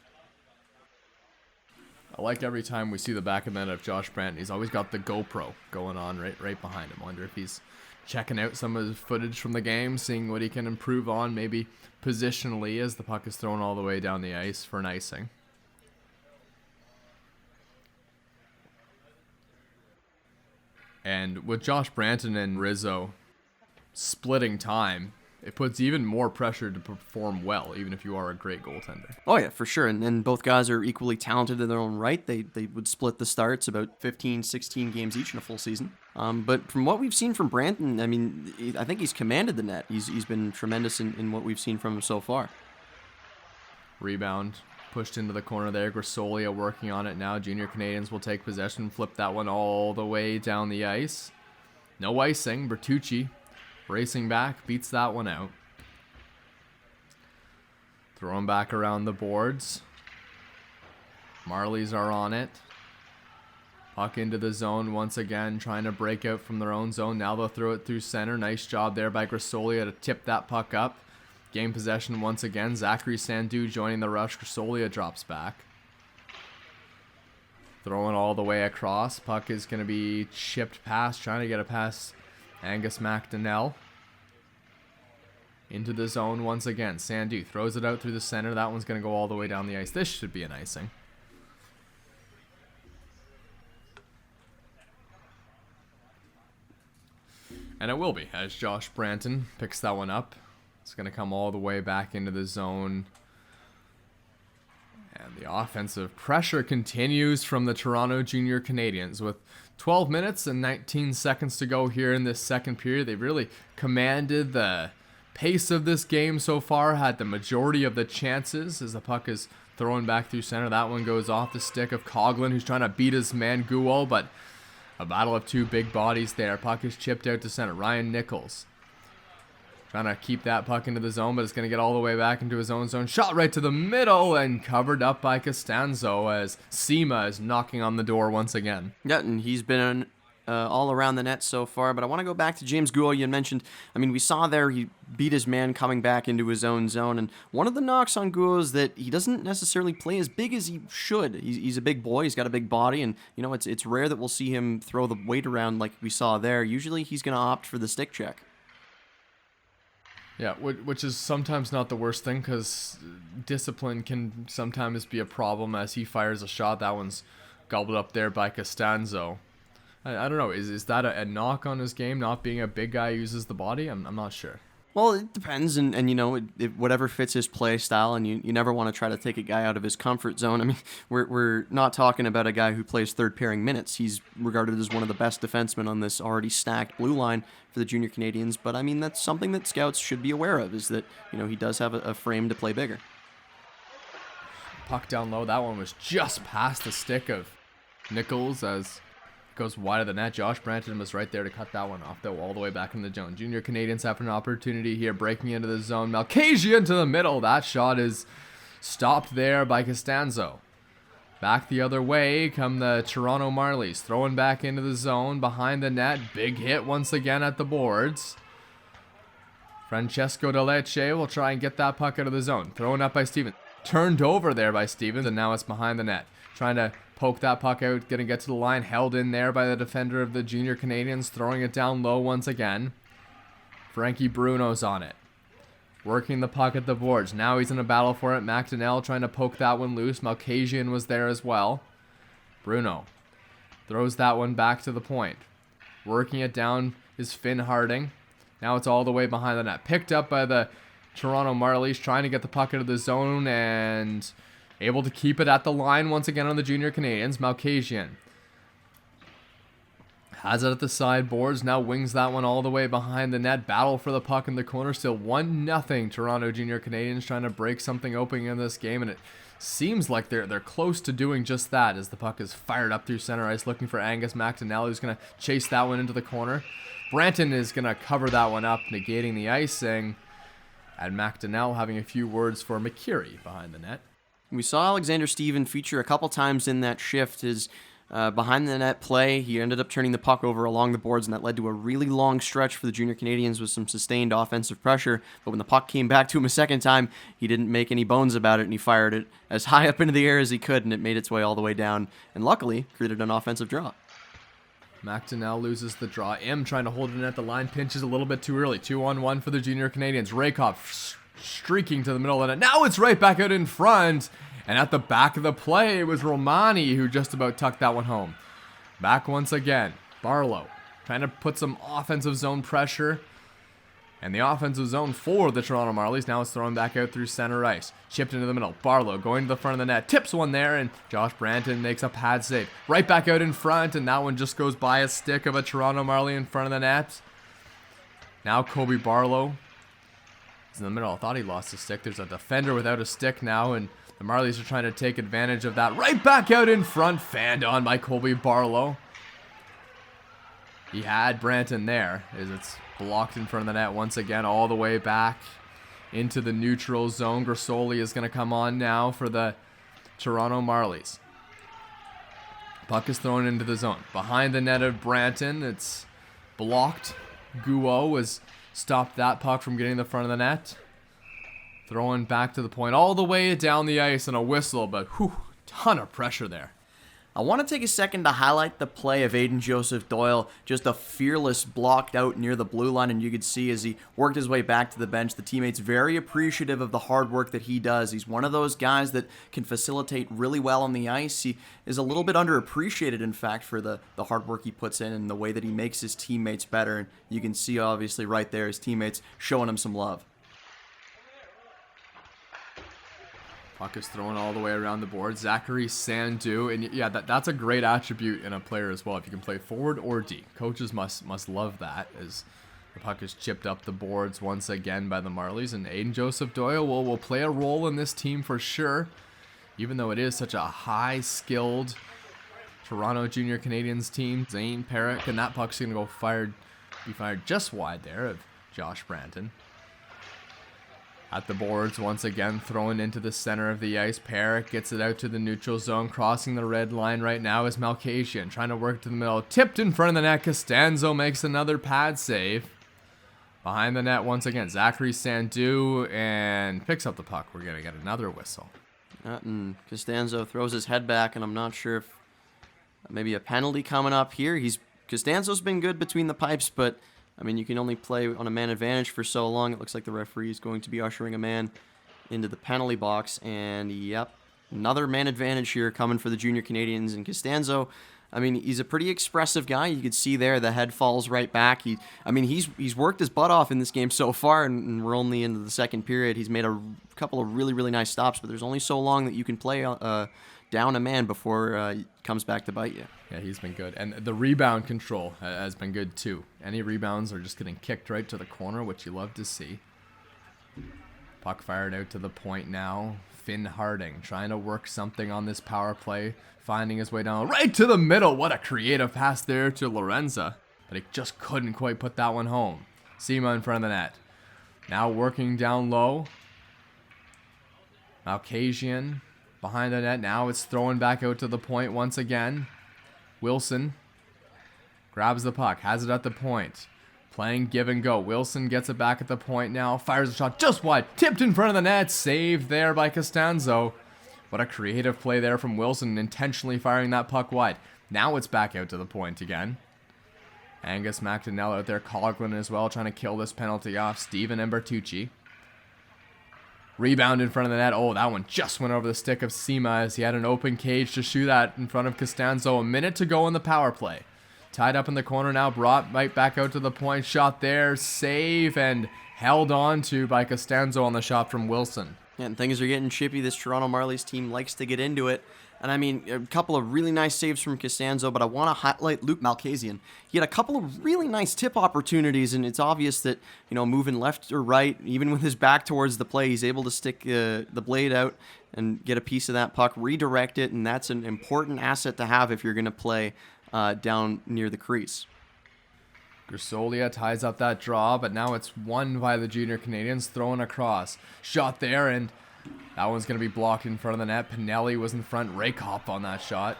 I like every time we see the back of the net of Josh Branton. He's always got the GoPro going on right behind him. I wonder if he's checking out some of his footage from the game, seeing what he can improve on, maybe positionally as the puck is thrown all the way down the ice for an icing. And with Josh Branton and Rizzo splitting time, it puts even more pressure to perform well, even if you are a great goaltender. Oh, yeah, for sure. And both guys are equally talented in their own right. They would split the starts about 15, 16 games each in a full season. But from what we've seen from Branton, I mean, I think he's commanded the net. He's been tremendous in what we've seen from him so far. Rebound pushed into the corner there. Grisolia working on it now. Junior Canadiens will take possession, flip that one all the way down the ice. No icing. Bertucci racing back, beats that one out. Throwing back around the boards. Marlies are on it. Puck into the zone once again, trying to break out from their own zone. Now they'll throw it through center. Nice job there by Grisolia to tip that puck up. Game possession once again. Zachary Sandu joining the rush. Grisolia drops back. Throwing all the way across. Puck is going to be chipped past, trying to get it past Angus McDonnell. Into the zone once again. Sandu throws it out through the center. That one's going to go all the way down the ice. This should be an icing. And it will be, as Josh Branton picks that one up. It's going to come all the way back into the zone. And the offensive pressure continues from the Toronto Junior Canadiens. With 12 minutes and 19 seconds to go here in this second period, they've really commanded the pace of this game so far, had the majority of the chances as the puck is thrown back through center. That one goes off the stick of Coughlan, who's trying to beat his man Goole, but a battle of two big bodies there. Puck is chipped out to center. Ryan Nichols trying to keep that puck into the zone, but it's going to get all the way back into his own zone. Shot right to the middle and covered up by Costanzo as Sima is knocking on the door once again. Yeah, and he's been all around the net so far, but I want to go back to James Goole. You mentioned, I mean, we saw there he beat his man coming back into his own zone, and one of the knocks on Goole is that he doesn't necessarily play as big as he should. He's a big boy, he's got a big body, and you know, it's rare that we'll see him throw the weight around like we saw there. Usually he's going to opt for the stick check. Yeah, which is sometimes not the worst thing, because discipline can sometimes be a problem as he fires a shot. That one's gobbled up there by Costanzo. I don't know, is that a knock on his game, not being a big guy who uses the body? I'm not sure. Well, it depends, and you know, whatever fits his play style, and you never want to try to take a guy out of his comfort zone. I mean, we're not talking about a guy who plays third pairing minutes. He's regarded as one of the best defensemen on this already stacked blue line for the Junior Canadiens, but I mean, that's something that scouts should be aware of, is that, you know, he does have a frame to play bigger. Puck down low, that one was just past the stick of Nichols as goes wide of the net. Josh Branton was right there to cut that one off, though, all the way back in the zone. Junior Canadiens have an opportunity here, breaking into the zone. Malkasia into the middle. That shot is stopped there by Costanzo. Back the other way come the Toronto Marlies, throwing back into the zone behind the net. Big hit once again at the boards. Francesco Deleche will try and get that puck out of the zone. Thrown up by Stevens. Turned over there by Stevens, and now it's behind the net. Trying to poke that puck out, gonna get to the line, held in there by the defender of the Junior Canadiens, throwing it down low once again. Frankie Bruno's on it, working the puck at the boards. Now he's in a battle for it. McDonnell trying to poke that one loose. Malkasian was there as well. Bruno throws that one back to the point. Working it down is Finn Harding. Now it's all the way behind the net. Picked up by the Toronto Marlies, trying to get the puck out of the zone and able to keep it at the line once again on the Junior Canadiens. Malkasian has it at the sideboards. Now wings that one all the way behind the net. Battle for the puck in the corner. Still 1-0 Toronto Junior Canadiens trying to break something open in this game. And it seems like they're close to doing just that as the puck is fired up through center ice looking for Angus McDonnell, who's going to chase that one into the corner. Branton is going to cover that one up, negating the icing. And McDonnell having a few words for McKirry behind the net. We saw Alexander Steven feature a couple times in that shift. His behind the net play, he ended up turning the puck over along the boards, and that led to a really long stretch for the Junior Canadiens with some sustained offensive pressure. But when the puck came back to him a second time, he didn't make any bones about it, and he fired it as high up into the air as he could, and it made its way all the way down, and luckily created an offensive draw. McDonnell loses the draw. M trying to hold it in at the line, pinches a little bit too early. 2-on-1 for the Junior Canadiens. Rakoff streaking to the middle of the net. Now it's right back out in front. And at the back of the play, it was Romani who just about tucked that one home. Back once again. Barlow trying to put some offensive zone pressure. And the offensive zone for the Toronto Marlies. Now it's thrown back out through center ice. Chipped into the middle. Barlow going to the front of the net. Tips one there, and Josh Branton makes a pad save. Right back out in front, and that one just goes by a stick of a Toronto Marlie in front of the net. Now Colby Barlow is in the middle. I thought he lost his stick. There's a defender without a stick now, and the Marlies are trying to take advantage of that. Right back out in front, fanned on by Colby Barlow. He had Branton there, as it's blocked in front of the net once again, all the way back into the neutral zone. Grasoli is going to come on now for the Toronto Marlies. Puck is thrown into the zone. Behind the net of Branton, it's blocked. Guo has stopped that puck from getting in the front of the net. Throwing back to the point all the way down the ice and a whistle, but whew, ton of pressure there. I want to take a second to highlight the play of Aydan Joseph Doyle. Just a fearless blocked out near the blue line, and you could see as he worked his way back to the bench, the teammates very appreciative of the hard work that he does. He's one of those guys that can facilitate really well on the ice. He is a little bit underappreciated, in fact, for the hard work he puts in and the way that he makes his teammates better. And you can see, obviously, right there, his teammates showing him some love. Puck is thrown all the way around the board. Zachary Sandu, and yeah, that's a great attribute in a player as well. If you can play forward or D, coaches must love that. As the puck is chipped up the boards once again by the Marlies, and Aydan Joseph Doyle will play a role in this team for sure. Even though it is such a high-skilled Toronto Junior Canadiens team, Zane Perrick, and that puck's gonna be fired just wide there of Josh Branton. At the boards, once again, thrown into the center of the ice. Perrick gets it out to the neutral zone. Crossing the red line right now is Malkasian. Trying to work to the middle. Tipped in front of the net. Costanzo makes another pad save. Behind the net once again. Zachary Sandu and picks up the puck. We're going to get another whistle. And Costanzo throws his head back, and I'm not sure if maybe a penalty coming up here. Costanzo's been good between the pipes, but I mean, you can only play on a man advantage for so long. It looks like the referee is going to be ushering a man into the penalty box. And, yep, another man advantage here coming for the Junior Canadiens. And Costanzo, I mean, he's a pretty expressive guy. You could see there the head falls right back. He's worked his butt off in this game so far, and we're only into the second period. He's made a couple of really, really nice stops, but there's only so long that you can play down a man before it comes back to bite you. Yeah, he's been good. And the rebound control has been good too. Any rebounds are just getting kicked right to the corner, which you love to see. Puck fired out to the point now. Finn Harding trying to work something on this power play. Finding his way down right to the middle. What a creative pass there to Lorenza. But he just couldn't quite put that one home. Sima in front of the net. Now working down low. Malkasian behind the net. Now it's thrown back out to the point once again. Wilson grabs the puck, has it at the point. Playing give and go. Wilson gets it back at the point now. Fires a shot just wide. Tipped in front of the net. Saved there by Costanzo. What a creative play there from Wilson, intentionally firing that puck wide. Now it's back out to the point again. Angus McDonnell out there. Coughlan as well, trying to kill this penalty off. Steven and Bertucci. Rebound in front of the net. Oh, that one just went over the stick of Sima as he had an open cage to shoot that in front of Costanzo. A minute to go in the power play. Tied up in the corner now. Brought right back out to the point. Shot there. Save and held on to by Costanzo on the shot from Wilson. Yeah, and things are getting chippy. This Toronto Marlies team likes to get into it. And I mean, a couple of really nice saves from Costanzo, but I want to highlight Luke Malkasian. He had a couple of really nice tip opportunities, and it's obvious that, moving left or right, even with his back towards the play, he's able to stick the blade out and get a piece of that puck, redirect it, and that's an important asset to have if you're going to play down near the crease. Grisolia ties up that draw, but now it's won by the Junior Canadiens, throwing across. Shot there, and that one's going to be blocked in front of the net. Pinelli was in front. Rakop on that shot.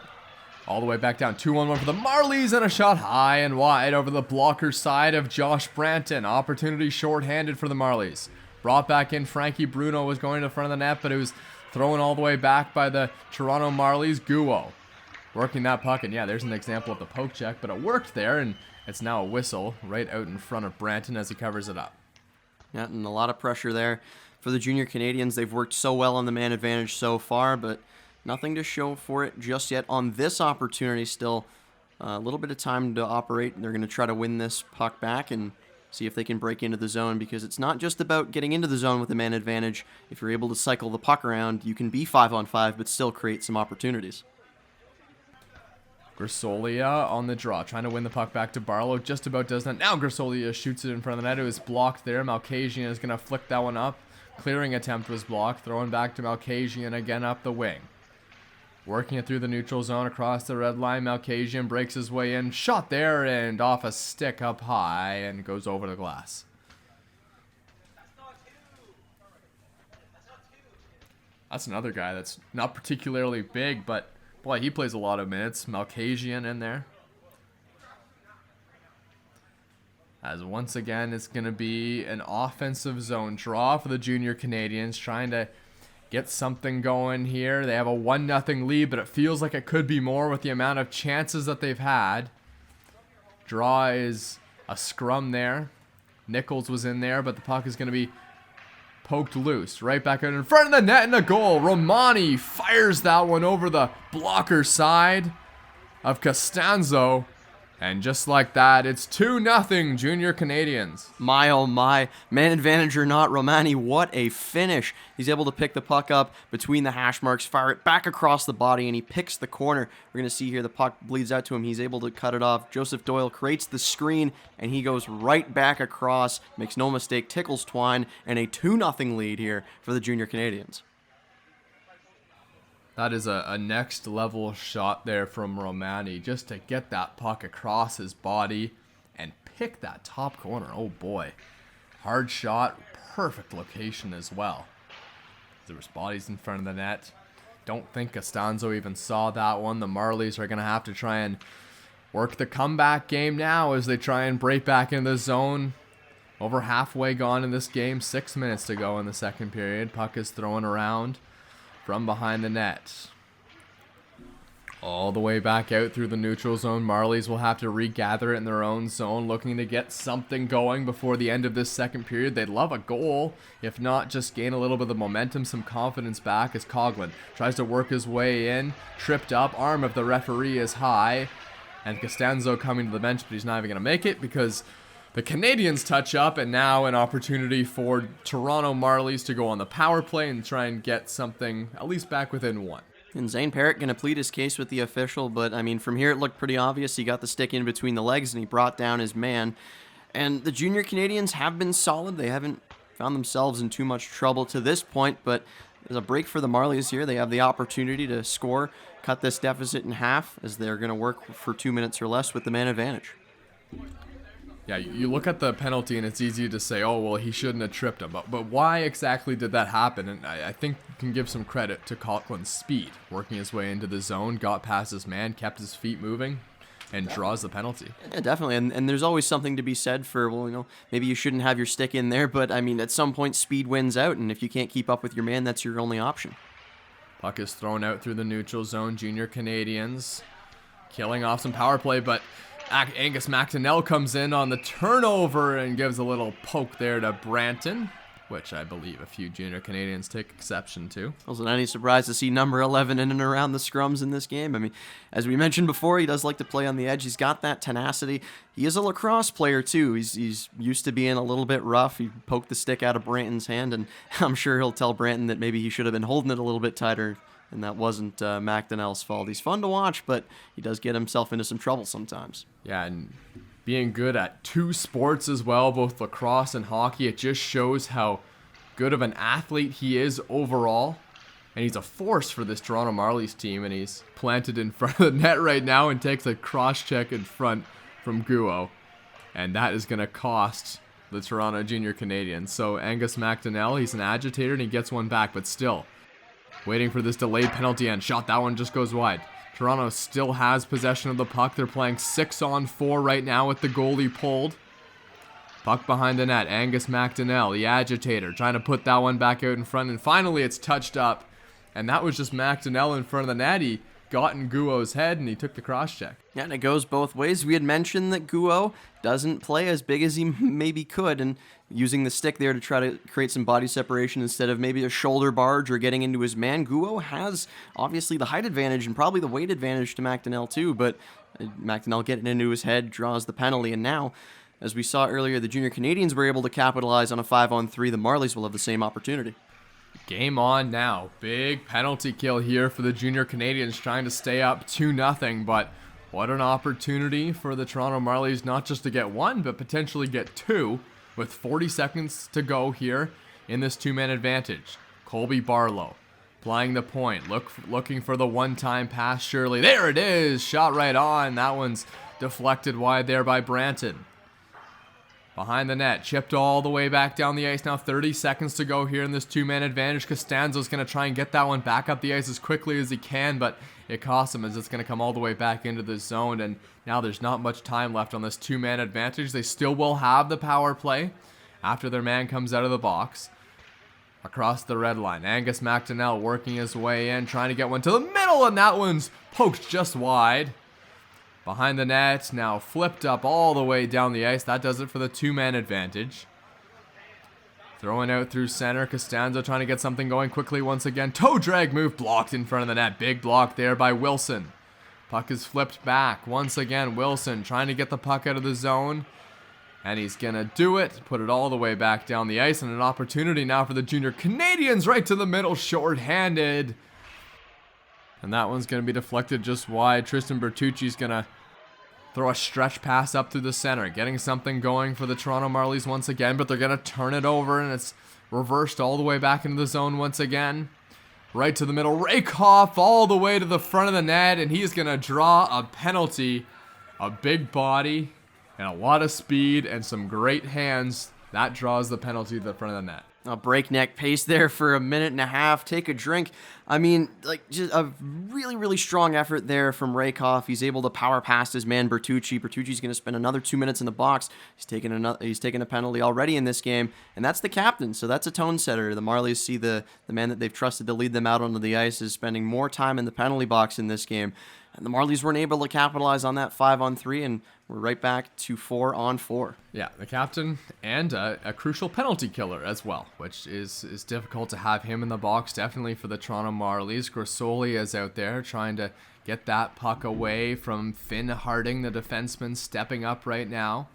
All the way back down. 2-1-1 for the Marlies, and a shot high and wide over the blocker side of Josh Branton. Opportunity shorthanded for the Marlies. Brought back in. Frankie Bruno was going to the front of the net, but it was thrown all the way back by the Toronto Marlies. Guo working that puck, and yeah, there's an example of the poke check, but it worked there, and it's now a whistle right out in front of Branton as he covers it up. Yeah, and a lot of pressure there for the Junior Canadiens. They've worked so well on the man advantage so far, but nothing to show for it just yet on this opportunity. Still a little bit of time to operate. They're going to try to win this puck back and see if they can break into the zone, because it's not just about getting into the zone with the man advantage. If you're able to cycle the puck around, you can be 5-on-5 but still create some opportunities. Grisolia on the draw, trying to win the puck back to Barlow. Just about does that. Now Grisolia shoots it in front of the net. It was blocked there. Malkasian is going to flick that one up. Clearing attempt was blocked. Throwing back to Malkasian again up the wing. Working it through the neutral zone across the red line. Malkasian breaks his way in. Shot there and off a stick up high and goes over the glass. That's another guy that's not particularly big, but Boy, he plays a lot of minutes. Malkasian in there. As once again, it's going to be an offensive zone draw for the Junior Canadiens, trying to get something going here. They have a 1-0 lead, but it feels like it could be more with the amount of chances that they've had. Draw is a scrum there. Nichols was in there, but the puck is going to be poked loose. Right back out in front of the net and a goal. Romani fires that one over the blocker side of Costanzo. And just like that, it's 2-0 Junior Canadiens. My oh my, man advantage or not, Romani, what a finish. He's able to pick the puck up between the hash marks, fire it back across the body, and he picks the corner. We're going to see here the puck bleeds out to him. He's able to cut it off. Joseph Doyle creates the screen, and he goes right back across, makes no mistake, tickles Twine, and a 2-0 lead here for the Junior Canadiens. That is a next level shot there from Romani, just to get that puck across his body and pick that top corner. Oh boy. Hard shot, perfect location as well. There was bodies in front of the net. Don't think Costanzo even saw that one. The Marlies are going to have to try and work the comeback game now as they try and break back into the zone. Over halfway gone in this game, 6 minutes to go in the second period. Puck is thrown around from behind the net. All the way back out through the neutral zone. Marlies will have to regather it in their own zone, looking to get something going before the end of this second period. They'd love a goal, if not just gain a little bit of momentum, some confidence back as Coughlan tries to work his way in. Tripped up, arm of the referee is high, and Costanzo coming to the bench, but he's not even going to make it because the Canadiens touch up, and now an opportunity for Toronto Marlies to go on the power play and try and get something at least back within one. And Zane Parrott going to plead his case with the official, but I mean, from here it looked pretty obvious. He got the stick in between the legs and he brought down his man. And the Junior Canadiens have been solid. They haven't found themselves in too much trouble to this point, but there's a break for the Marlies here. They have the opportunity to score, cut this deficit in half, as they're going to work for 2 minutes or less with the man advantage. Yeah, you look at the penalty and it's easy to say, oh, well, he shouldn't have tripped him. But why exactly did that happen? And I think you can give some credit to Coughlan's speed. Working his way into the zone, got past his man, kept his feet moving, and draws the penalty. Yeah, definitely. And there's always something to be said for, well, you know, maybe you shouldn't have your stick in there. But, I mean, at some point, speed wins out. And if you can't keep up with your man, that's your only option. Puck is thrown out through the neutral zone. Junior Canadiens killing off some power play, but Angus McDonnell comes in on the turnover and gives a little poke there to Branton, which I believe a few Junior Canadiens take exception to. Wasn't any surprise to see number 11 in and around the scrums in this game. I mean, as we mentioned before, he does like to play on the edge. He's got that tenacity. He is a lacrosse player, too. He's used to being a little bit rough. He poked the stick out of Branton's hand, and I'm sure he'll tell Branton that maybe he should have been holding it a little bit tighter, and that wasn't McDonnell's fault. He's fun to watch, but he does get himself into some trouble sometimes. Yeah, and being good at two sports as well, both lacrosse and hockey, it just shows how good of an athlete he is overall. And he's a force for this Toronto Marlies team, and he's planted in front of the net right now and takes a cross-check in front from Guo. And that is going to cost the Toronto Junior Canadiens. So Angus McDonnell, he's an agitator, and he gets one back, but still waiting for this delayed penalty and shot. That one just goes wide. Toronto still has possession of the puck. They're playing 6-on-4 right now with the goalie pulled. Puck behind the net. Angus McDonnell, the agitator, trying to put that one back out in front. And finally, it's touched up. And that was just McDonnell in front of the net. He got in Guo's head and he took the cross check. Yeah, and it goes both ways. We had mentioned that Guo doesn't play as big as he maybe could, and using the stick there to try to create some body separation instead of maybe a shoulder barge or getting into his man. Guo has obviously the height advantage and probably the weight advantage to McDonnell too, but McDonnell getting into his head draws the penalty, and now, as we saw earlier, the Junior Canadiens were able to capitalize on a 5-on-3. The Marlies will have the same opportunity. Game on now. Big penalty kill here for the Junior Canadiens, trying to stay up 2-0, but what an opportunity for the Toronto Marlies not just to get one, but potentially get two with 40 seconds to go here in this two-man advantage. Colby Barlow applying the point, looking for the one-time pass, surely. There it is! Shot right on. That one's deflected wide there by Branton. Behind the net, chipped all the way back down the ice. Now 30 seconds to go here in this two-man advantage. Costanzo's going to try and get that one back up the ice as quickly as he can, but it costs him as it's going to come all the way back into the zone, and now there's not much time left on this two-man advantage. They still will have the power play after their man comes out of the box. Across the red line, Angus McDonnell working his way in, trying to get one to the middle, and that one's poked just wide. Behind the net, now flipped up all the way down the ice. That does it for the two-man advantage. Throwing out through center, Costanzo trying to get something going quickly once again. Toe drag move blocked in front of the net. Big block there by Wilson. Puck is flipped back. Once again, Wilson trying to get the puck out of the zone. And he's going to do it. Put it all the way back down the ice. And an opportunity now for the Junior Canadiens right to the middle, short-handed. And that one's going to be deflected just wide. Tristan Bertucci's going to throw a stretch pass up through the center. Getting something going for the Toronto Marlies once again. But they're going to turn it over. And it's reversed all the way back into the zone once again. Right to the middle. Rakoff all the way to the front of the net. And he's going to draw a penalty. A big body and a lot of speed and some great hands. That draws the penalty to the front of the net. A breakneck pace there for a minute and a half. Take a drink. I mean, like, just a really, really strong effort there from Rakoff. He's able to power past his man Bertucci. Bertucci's going to spend another 2 minutes in the box. He's taken a penalty already in this game, and that's the captain. So that's a tone setter. The Marlies see the man that they've trusted to lead them out onto the ice is spending more time in the penalty box in this game. And the Marlies weren't able to capitalize on that 5-on-3, and we're right back to 4-on-4. Yeah, the captain and a crucial penalty killer as well, which is difficult to have him in the box, definitely for the Toronto Marlies. Grosoli is out there trying to get that puck away from Finn Harding, the defenseman, stepping up right now.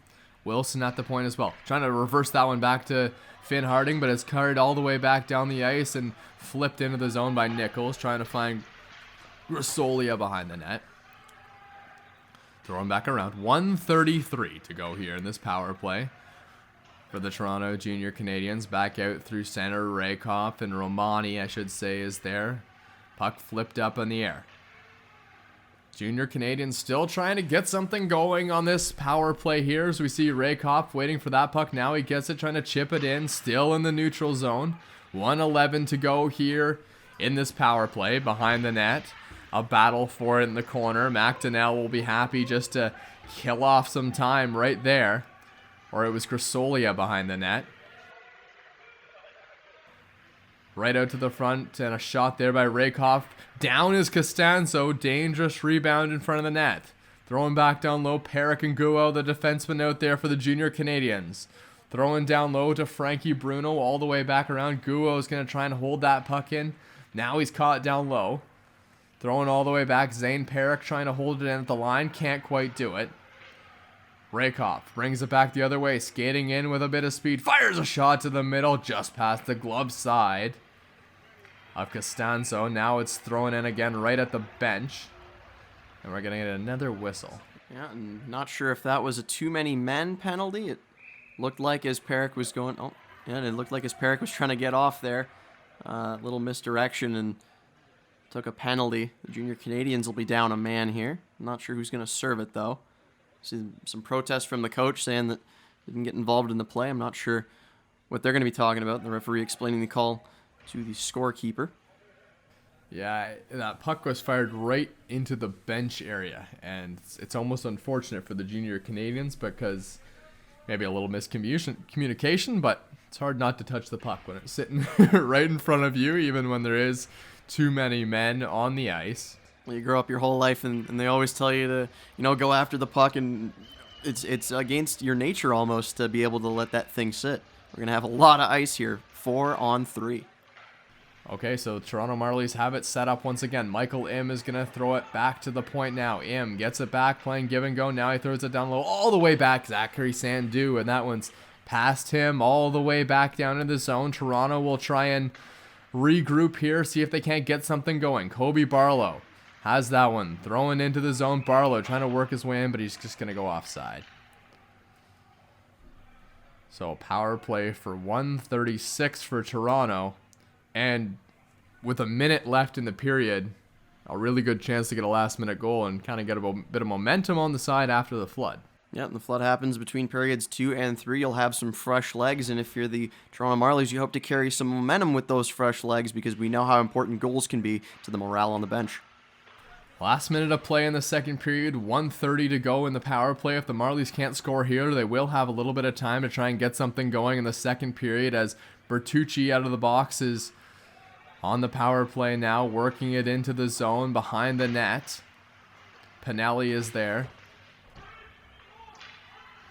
Wilson at the point as well, trying to reverse that one back to Finn Harding, but it's carried all the way back down the ice and flipped into the zone by Nichols, trying to find Grosoli behind the net. Throwing back around. 1:33 to go here in this power play for the Toronto Junior Canadiens. Back out through center. Rakoff and Romani, I should say, is there. Puck flipped up in the air. Junior Canadiens still trying to get something going on this power play here as we see Rakoff waiting for that puck. Now he gets it, trying to chip it in. Still in the neutral zone. 1:11 to go here in this power play behind the net. A battle for it in the corner. McDonnell will be happy just to kill off some time right there. Or it was Grosoli behind the net. Right out to the front, and a shot there by Rakoff. Down is Costanzo. Dangerous rebound in front of the net. Throwing back down low, Perrick and Guo, the defenseman out there for the Junior Canadiens. Throwing down low to Frankie Bruno all the way back around. Guo is going to try and hold that puck in. Now he's caught down low. Throwing all the way back, Zane Perrick trying to hold it in at the line. Can't quite do it. Rakoff brings it back the other way, skating in with a bit of speed. Fires a shot to the middle, just past the glove side of Costanzo. Now it's thrown in again right at the bench. And we're going to get another whistle. Yeah, and not sure if that was a too many men penalty. It looked like as Perrick was going... Oh, yeah, it looked like as Perrick was trying to get off there. Little misdirection and took a penalty. The Junior Canadiens will be down a man here. I'm not sure who's going to serve it, though. See some protests from the coach saying that didn't get involved in the play. I'm not sure what they're going to be talking about. The referee explaining the call to the scorekeeper. Yeah, that puck was fired right into the bench area, and it's almost unfortunate for the Junior Canadiens because maybe a little miscommunication, but it's hard not to touch the puck when it's sitting right in front of you, even when there is too many men on the ice. You grow up your whole life, and they always tell you to, go after the puck, and it's against your nature almost to be able to let that thing sit. We're going to have a lot of ice here, 4-on-3. Okay, so Toronto Marlies have it set up once again. Michael Im is going to throw it back to the point now. Im gets it back, playing give and go. Now he throws it down low all the way back. Zachary Sandu, and that one's past him all the way back down in the zone. Toronto will try and regroup here, see if they can't get something going. Colby Barlow has that one. Throwing into the zone. Barlow trying to work his way in, but he's just going to go offside. So power play for 1:36 for Toronto. And with a minute left in the period, a really good chance to get a last-minute goal and kind of get a bit of momentum on the side after the flood. Yep, the flood happens between periods 2 and 3. You'll have some fresh legs, and if you're the Toronto Marlies, you hope to carry some momentum with those fresh legs because we know how important goals can be to the morale on the bench. Last minute of play in the second period, 1:30 to go in the power play. If the Marlies can't score here, they will have a little bit of time to try and get something going in the second period as Bertucci out of the box is on the power play now, working it into the zone behind the net. Pinelli is there.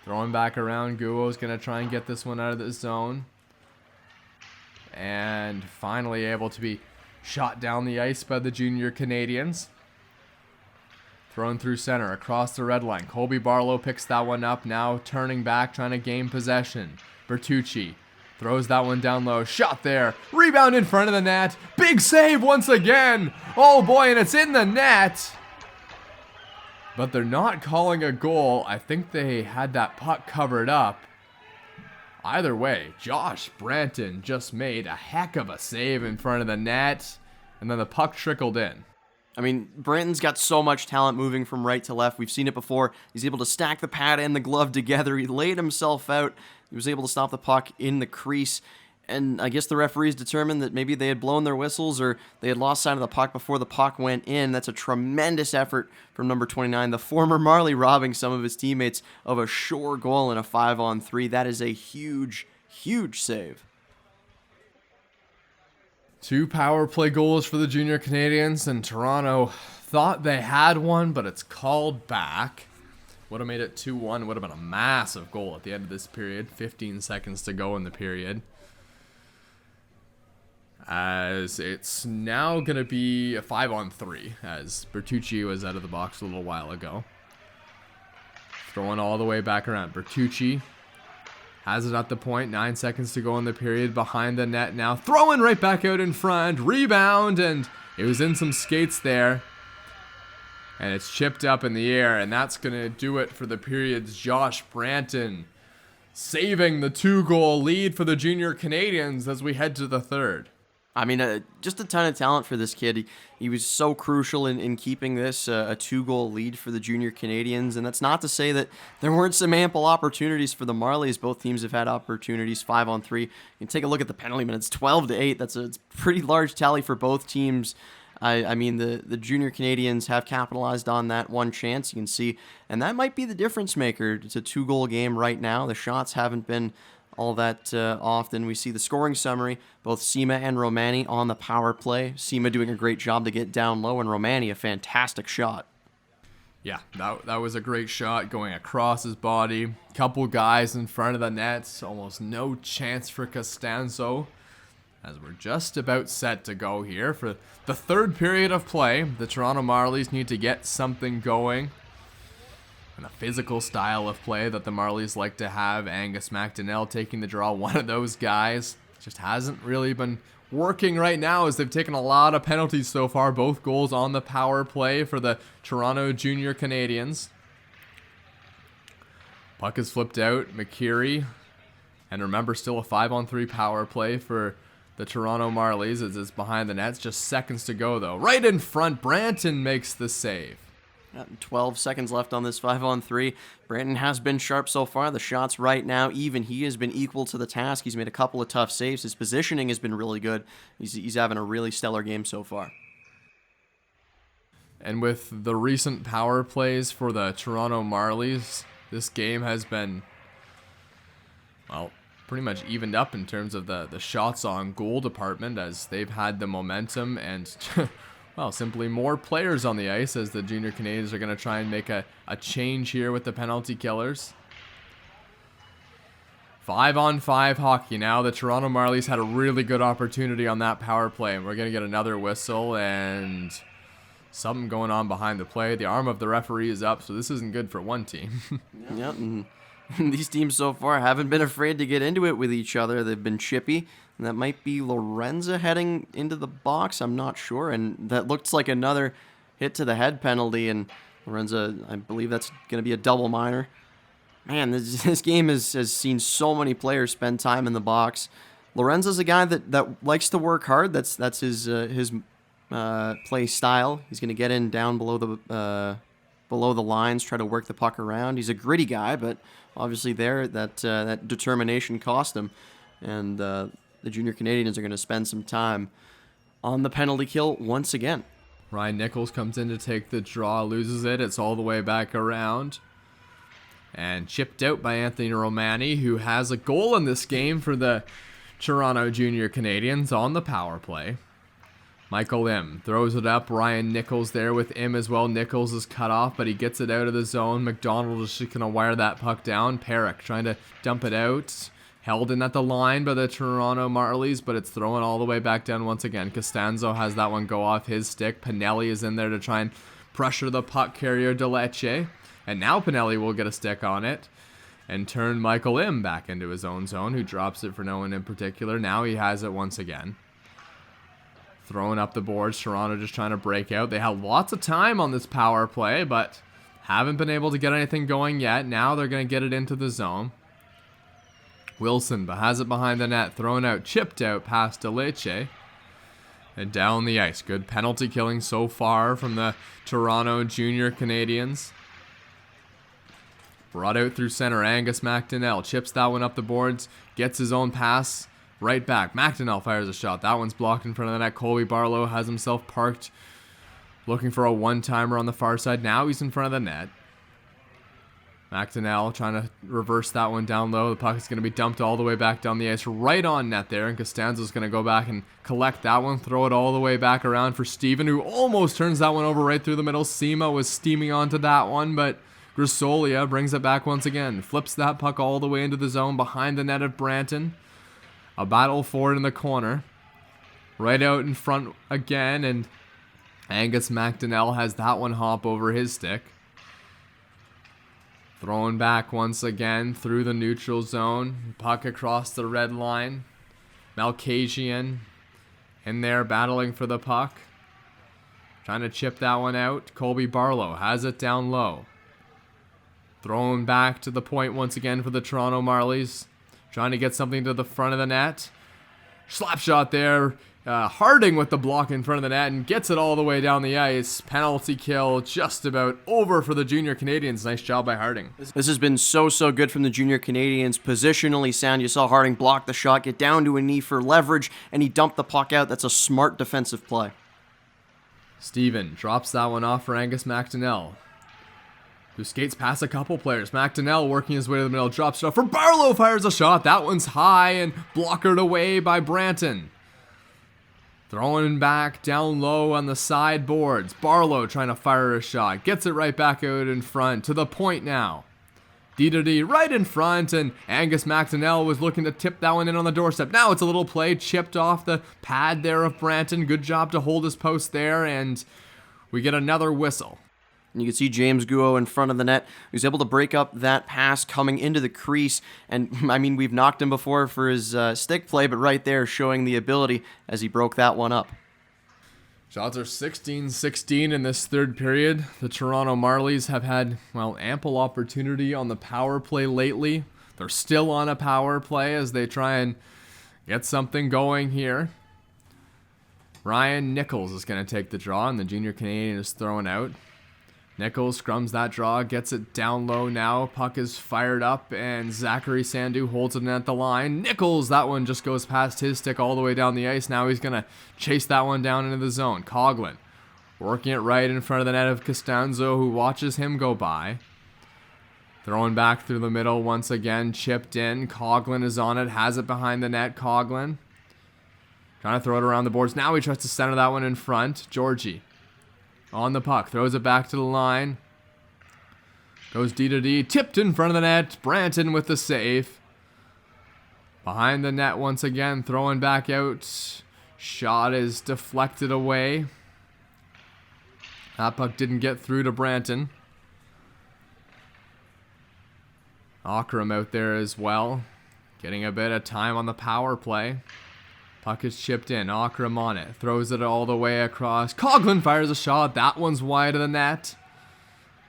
Throwing back around, Guo's going to try and get this one out of the zone. And finally able to be shot down the ice by the junior Canadiens. Thrown through center, across the red line. Colby Barlow picks that one up, now turning back, trying to gain possession. Bertucci throws that one down low, shot there, rebound in front of the net, big save once again! Oh boy, and it's in the net! But they're not calling a goal. I think they had that puck covered up. Either way, Josh Branton just made a heck of a save in front of the net, and then the puck trickled in. I mean, Branton's got so much talent moving from right to left. We've seen it before. He's able to stack the pad and the glove together. He laid himself out. He was able to stop the puck in the crease. And I guess the referees determined that maybe they had blown their whistles or they had lost sight of the puck before the puck went in. That's a tremendous effort from number 29, the former Marley, robbing some of his teammates of a sure goal in a 5-on-3. That is a huge, huge save. 2 power play goals for the junior Canadiens, and Toronto thought they had one, but it's called back. Would have made it 2-1. Would have been a massive goal at the end of this period. 15 seconds to go in the period. As it's now going to be a 5-on-3, as Bertucci was out of the box a little while ago. Throwing all the way back around. Bertucci has it at the point. 9 seconds to go in the period. Behind the net now. Throwing right back out in front. Rebound, and it was in some skates there. And it's chipped up in the air, and that's going to do it for the period's Josh Branton, saving the 2-goal lead for the junior Canadiens as we head to the third. I mean, just a ton of talent for this kid. He was so crucial in keeping this a 2-goal lead for the junior Canadiens. And that's not to say that there weren't some ample opportunities for the Marlies. Both teams have had opportunities, 5-on-3. You can take a look at the penalty minutes, 12-8. That's a pretty large tally for both teams. I mean, the junior Canadiens have capitalized on that one chance, you can see. And that might be the difference maker. It's a 2-goal game right now. The shots haven't been all that often. We see the scoring summary, both Sima and Romani on the power play. Sima doing a great job to get down low, and Romani a fantastic shot. Yeah, that was a great shot going across his body. Couple guys in front of the nets. Almost no chance for Costanzo. As we're just about set to go here for the third period of play. The Toronto Marlies need to get something going. And the physical style of play that the Marlies like to have. Angus McDonnell taking the draw, one of those guys. Just hasn't really been working right now as they've taken a lot of penalties so far. Both goals on the power play for the Toronto Junior Canadiens. Puck is flipped out. McKeary. And remember, still a 5-on-3 power play for the Toronto Marlies as it's behind the nets. Just seconds to go, though. Right in front, Branton makes the save. 12 seconds left on this 5-on-3. Branton has been sharp so far. The shots right now, even he has been equal to the task. He's made a couple of tough saves. His positioning has been really good. He's having a really stellar game so far. And with the recent power plays for the Toronto Marlies, this game has been, well, pretty much evened up in terms of the shots on goal department as they've had the momentum and well, simply more players on the ice as the junior Canadiens are going to try and make a change here with the penalty killers. 5-on-5 hockey now. The Toronto Marlies had a really good opportunity on that power play, and we're going to get another whistle and something going on behind the play. The arm of the referee is up, so this isn't good for one team. Yep, and these teams so far haven't been afraid to get into it with each other. They've been chippy. And that might be Lorenza heading into the box. I'm not sure. And that looks like another hit to the head penalty. And Lorenza, I believe that's going to be a double minor. Man, this game has seen so many players spend time in the box. Lorenza's a guy that likes to work hard. That's his play style. He's going to get in down below the below the lines, try to work the puck around. He's a gritty guy, but obviously there that determination cost him. And the Junior Canadiens are going to spend some time on the penalty kill once again. Ryan Nichols comes in to take the draw, loses it. It's all the way back around. And chipped out by Anthony Romani, who has a goal in this game for the Toronto Junior Canadiens on the power play. Michael M throws it up. Ryan Nichols there with M as well. Nichols is cut off, but he gets it out of the zone. McDonald is just going to wire that puck down. Perrick trying to dump it out. Held in at the line by the Toronto Marlies, but it's thrown all the way back down once again. Costanzo has that one go off his stick. Pinelli is in there to try and pressure the puck carrier Deleche. And now Pinelli will get a stick on it and turn Michael M back into his own zone, who drops it for no one in particular. Now he has it once again. Throwing up the boards. Toronto just trying to break out. They had lots of time on this power play, but haven't been able to get anything going yet. Now they're going to get it into the zone. Wilson but has it behind the net. Thrown out, chipped out past Deleche. And down the ice. Good penalty killing so far from the Toronto Junior Canadiens. Brought out through center. Angus McDonnell chips that one up the boards. Gets his own pass right back. McDonnell fires a shot. That one's blocked in front of the net. Colby Barlow has himself parked, looking for a one-timer on the far side. Now he's in front of the net. McDonnell trying to reverse that one down low. The puck is going to be dumped all the way back down the ice, right on net there. And Costanzo's going to go back and collect that one, throw it all the way back around for Steven, who almost turns that one over right through the middle. Sima was steaming onto that one, but Grisolia brings it back once again. Flips that puck all the way into the zone behind the net of Branton. A battle for it in the corner. Right out in front again, and Angus McDonnell has that one hop over his stick. Throwing back once again through the neutral zone. Puck across the red line. Malkasian in there battling for the puck. Trying to chip that one out. Colby Barlow has it down low. Throwing back to the point once again for the Toronto Marlies. Trying to get something to the front of the net. Slap shot there. Harding with the block in front of the net and gets it all the way down the ice. Penalty kill just about over for the Junior Canadiens. Nice job by Harding. This has been so good from the Junior Canadiens. Positionally sound. You saw Harding block the shot, get down to a knee for leverage, and he dumped the puck out. That's a smart defensive play. Steven drops that one off for Angus McDonnell, who skates past a couple players. McDonnell working his way to the middle, drops it off for Barlow, fires a shot. That one's high and blockered away by Branton. Throwing back down low on the sideboards. Barlow trying to fire a shot. Gets it right back out in front. To the point now. D right in front, and Angus McDonnell was looking to tip that one in on the doorstep. Now it's a little play chipped off the pad there of Branton. Good job to hold his post there, and we get another whistle. And you can see James Guo in front of the net. He was able to break up that pass coming into the crease. And, I mean, we've knocked him before for his stick play, but right there showing the ability as he broke that one up. Shots are 16-16 in this third period. The Toronto Marlies have had, well, ample opportunity on the power play lately. They're still on a power play as they try and get something going here. Ryan Nichols is going to take the draw, and the Junior Canadian is throwing out. Nichols scrums that draw, gets it down low now. Puck is fired up, and Zachary Sandu holds it at the line. Nichols, that one just goes past his stick all the way down the ice. Now he's going to chase that one down into the zone. Coughlan working it right in front of the net of Costanzo, who watches him go by. Throwing back through the middle once again, chipped in. Coughlan is on it, has it behind the net. Coughlan trying to throw it around the boards. Now he tries to center that one in front. Georgie on the puck, throws it back to the line. Goes D, tipped in front of the net. Branton with the save. Behind the net once again, throwing back out. Shot is deflected away. That puck didn't get through to Branton. Akram out there as well, getting a bit of time on the power play. Puck is chipped in. Akram on it. Throws it all the way across. Coughlan fires a shot. That one's wide of the net.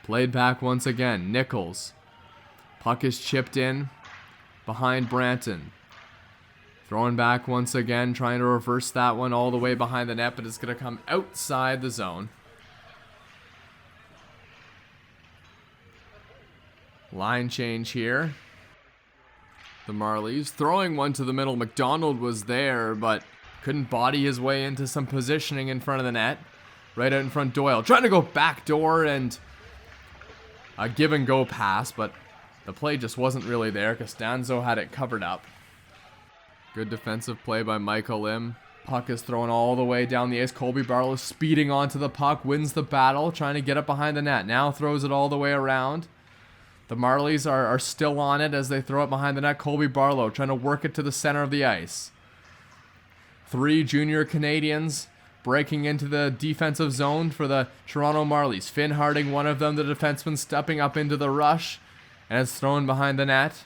Played back once again. Nichols. Puck is chipped in behind Branton. Throwing back once again. Trying to reverse that one all the way behind the net, but it's going to come outside the zone. Line change here. The Marlies throwing one to the middle. McDonald was there, but couldn't body his way into some positioning in front of the net. Right out in front, Doyle trying to go backdoor and a give and go pass, but the play just wasn't really there. Costanzo had it covered up. Good defensive play by Michael Lim. Puck is thrown all the way down the ice. Colby Barlow speeding onto the puck, wins the battle, trying to get it behind the net. Now throws it all the way around. The Marlies are still on it as they throw it behind the net. Colby Barlow trying to work it to the center of the ice. 3 junior Canadiens breaking into the defensive zone for the Toronto Marlies. Finn Harding, one of them, the defenseman, stepping up into the rush. And it's thrown behind the net.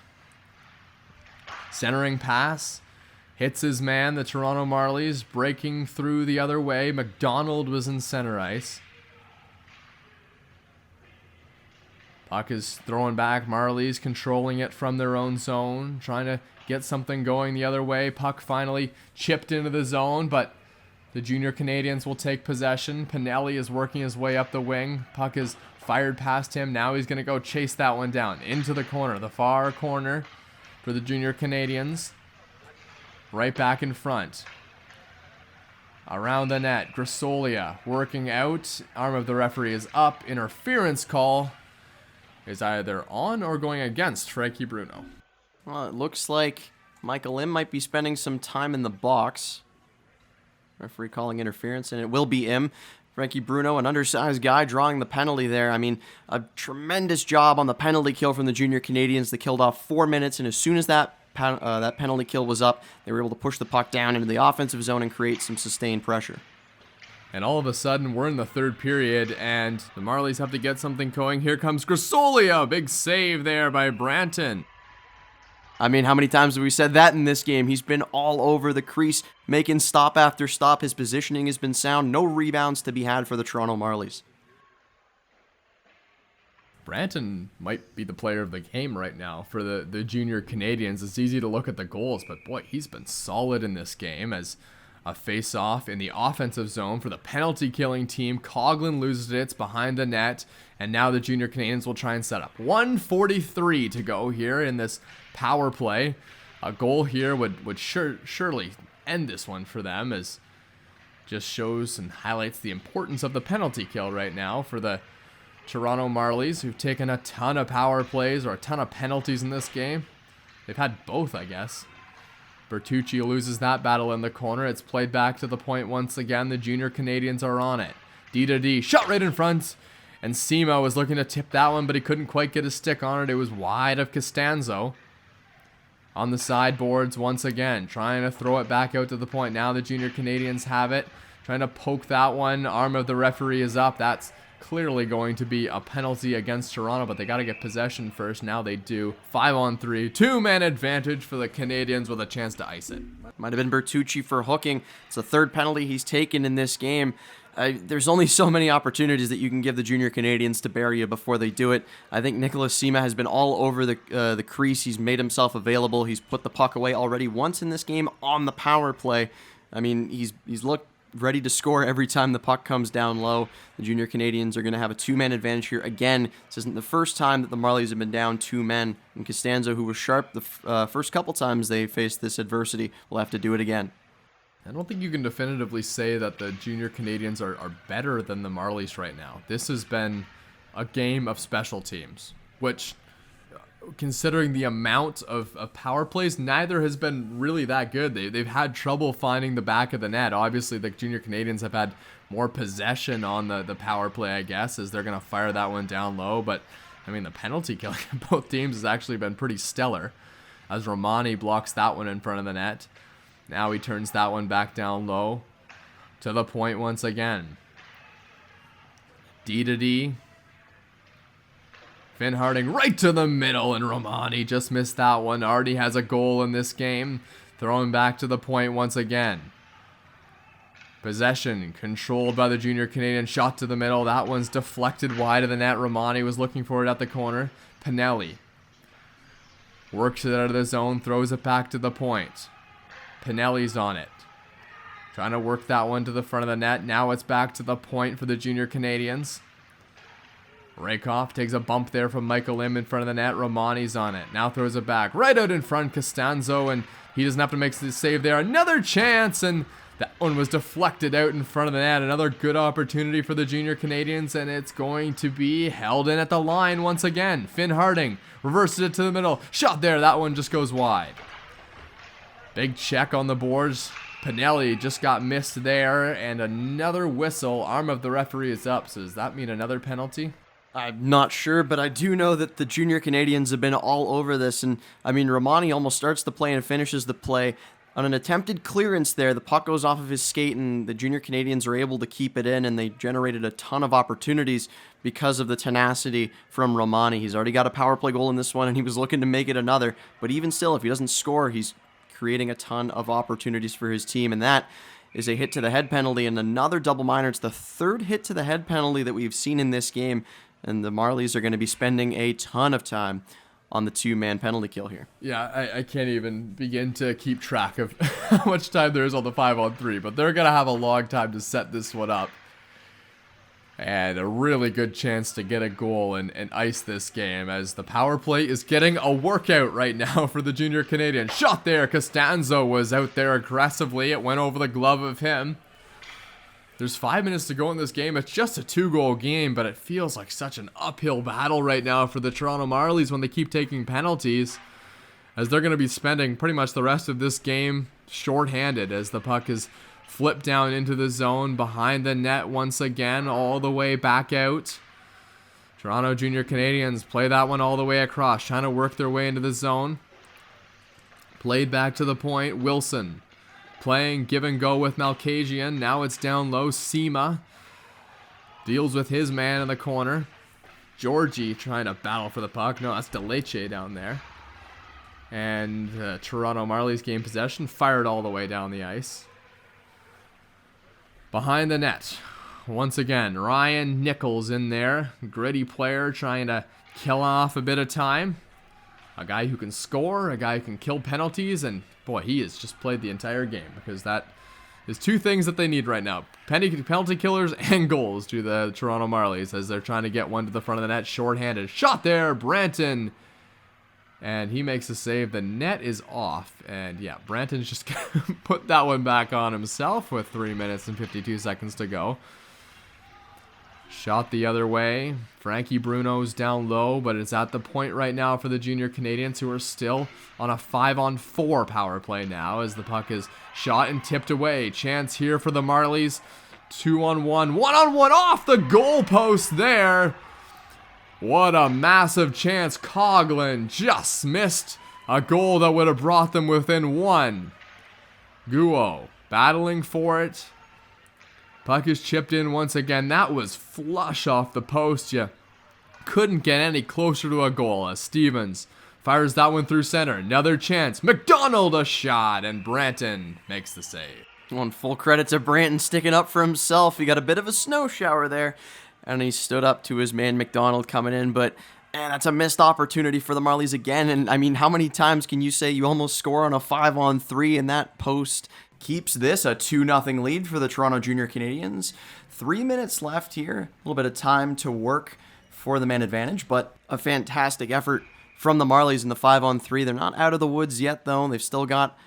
Centering pass. Hits his man, the Toronto Marlies, breaking through the other way. McDonald was in center ice. Puck is thrown back. Marlies controlling it from their own zone. Trying to get something going the other way. Puck finally chipped into the zone, but the junior Canadiens will take possession. Pinelli is working his way up the wing. Puck is fired past him. Now he's going to go chase that one down. Into the corner. The far corner for the junior Canadiens. Right back in front. Around the net. Grisolia working out. Arm of the referee is up. Interference call is either on or going against Frankie Bruno. Well, it looks like Michael Lim might be spending some time in the box. Referee calling interference, and it will be him. Frankie Bruno, an undersized guy, drawing the penalty there. I mean, a tremendous job on the penalty kill from the junior Canadiens. They killed off 4 minutes, and as soon as that penalty kill was up, they were able to push the puck down into the offensive zone and create some sustained pressure. And all of a sudden, we're in the third period, and the Marlies have to get something going. Here comes Grisolia. Big save there by Branton. I mean, how many times have we said that in this game? He's been all over the crease, making stop after stop. His positioning has been sound. No rebounds to be had for the Toronto Marlies. Branton might be the player of the game right now for the junior Canadiens. It's easy to look at the goals, but boy, he's been solid in this game as a face-off in the offensive zone for the penalty-killing team. Coughlan loses it. It's behind the net, and now the junior Canadiens will try and set up. 1:43 to go here in this power play. A goal here would surely end this one for them, as just shows and highlights the importance of the penalty kill right now for the Toronto Marlies, who've taken a ton of power plays or a ton of penalties in this game. They've had both, I guess. Bertucci loses that battle in the corner. It's played back to the point once again. The junior Canadiens are on it. D-to-D, shot right in front. And Sima was looking to tip that one, but he couldn't quite get his stick on it. It was wide of Costanzo. On the sideboards once again, trying to throw it back out to the point. Now the junior Canadiens have it. Trying to poke that one. Arm of the referee is up. That's clearly going to be a penalty against Toronto, but they got to get possession first. Now they do. 5-on-3, 2-man advantage for the Canadiens with a chance to ice it. Might have been Bertucci for hooking. It's the third penalty he's taken in this game. There's only so many opportunities that you can give the junior Canadiens to bury you before they do it. I think Nicholas Sima has been all over the crease. He's made himself available. He's put the puck away already once in this game on the power play. I mean, he's looked ready to score every time the puck comes down low. The junior Canadiens are going to have a 2-man advantage here. Again, this isn't the first time that the Marlies have been down 2 men. And Costanzo, who was sharp the first couple times they faced this adversity, will have to do it again. I don't think you can definitively say that the junior Canadiens are better than the Marlies right now. This has been a game of special teams, which, considering the amount of power plays, neither has been really that good. They've had trouble finding the back of the net. Obviously, the junior Canadiens have had more possession on the power play, I guess, as they're going to fire that one down low. But, I mean, the penalty killing of both teams has actually been pretty stellar, as Romani blocks that one in front of the net. Now he turns that one back down low to the point once again. D-to-D. Finn Harding right to the middle, and Romani just missed that one. Already has a goal in this game. Throwing back to the point once again. Possession controlled by the junior Canadian. Shot to the middle. That one's deflected wide of the net. Romani was looking for it at the corner. Pinelli works it out of the zone. Throws it back to the point. Pinelli's on it. Trying to work that one to the front of the net. Now it's back to the point for the junior Canadiens. Rakoff takes a bump there from Michael Lim in front of the net. Romani's on it. Now throws it back. Right out in front, Costanzo, and he doesn't have to make the save there. Another chance, and that one was deflected out in front of the net. Another good opportunity for the Junior Canadiens, and it's going to be held in at the line once again. Finn Harding reverses it to the middle. Shot there. That one just goes wide. Big check on the boards. Pinelli just got missed there, and another whistle. Arm of the referee is up, so does that mean another penalty? I'm not sure, but I do know that the Junior Canadiens have been all over this, and I mean, Romani almost starts the play and finishes the play. On an attempted clearance there, the puck goes off of his skate, and the Junior Canadiens are able to keep it in, and they generated a ton of opportunities because of the tenacity from Romani. He's already got a power play goal in this one, and he was looking to make it another, but even still, if he doesn't score, he's creating a ton of opportunities for his team, and that is a hit to the head penalty and another double minor. It's the third hit to the head penalty that we've seen in this game, and the Marlies are going to be spending a ton of time on the two-man penalty kill here. Yeah, I can't even begin to keep track of how much time there is on the 5-on-3, but they're going to have a long time to set this one up. And a really good chance to get a goal and ice this game, as the power play is getting a workout right now for the Junior Canadiens. Shot there. Costanzo was out there aggressively. It went over the glove of him. There's 5 minutes to go in this game. It's just a 2-goal game, but it feels like such an uphill battle right now for the Toronto Marlies when they keep taking penalties, as they're going to be spending pretty much the rest of this game shorthanded, as the puck is flipped down into the zone behind the net once again, all the way back out. Toronto Junior Canadiens play that one all the way across, trying to work their way into the zone. Played back to the point. Wilson playing give and go with Malkasian. Now it's down low. Sima deals with his man in the corner. Georgie trying to battle for the puck. No, that's DeLeche down there. And Toronto Marlies gain possession. Fired all the way down the ice. Behind the net, once again, Ryan Nichols in there. Gritty player trying to kill off a bit of time. A guy who can score, a guy who can kill penalties, and boy, he has just played the entire game, because that is two things that they need right now. Penalty killers and goals to the Toronto Marlies, as they're trying to get one to the front of the net. Shorthanded. Shot there, Branton. And he makes a save. The net is off. And yeah, Branton's just put that one back on himself with 3 minutes and 52 seconds to go. Shot the other way. Frankie Bruno's down low, but it's at the point right now for the Junior Canadiens, who are still on a 5-on-4 power play now, as the puck is shot and tipped away. Chance here for the Marlies. 2-on-1. 1-on-1 off the goalpost there. What a massive chance. Coughlan just missed a goal that would have brought them within one. Guo battling for it. Puck is chipped in once again. That was flush off the post. You couldn't get any closer to a goal, as Stevens fires that one through center. Another chance. McDonald a shot, and Branton makes the save. Well, full credit to Branton sticking up for himself. He got a bit of a snow shower there, and he stood up to his man McDonald coming in, but that's a missed opportunity for the Marlies again. And I mean, how many times can you say you almost score on a 5-on-3 and that post keeps this a 2-0 lead for the Toronto Junior Canadiens? 3 minutes left here, a little bit of time to work for the man advantage, but a fantastic effort from the Marlies in the 5-on-3. They're not out of the woods yet, though. They've still got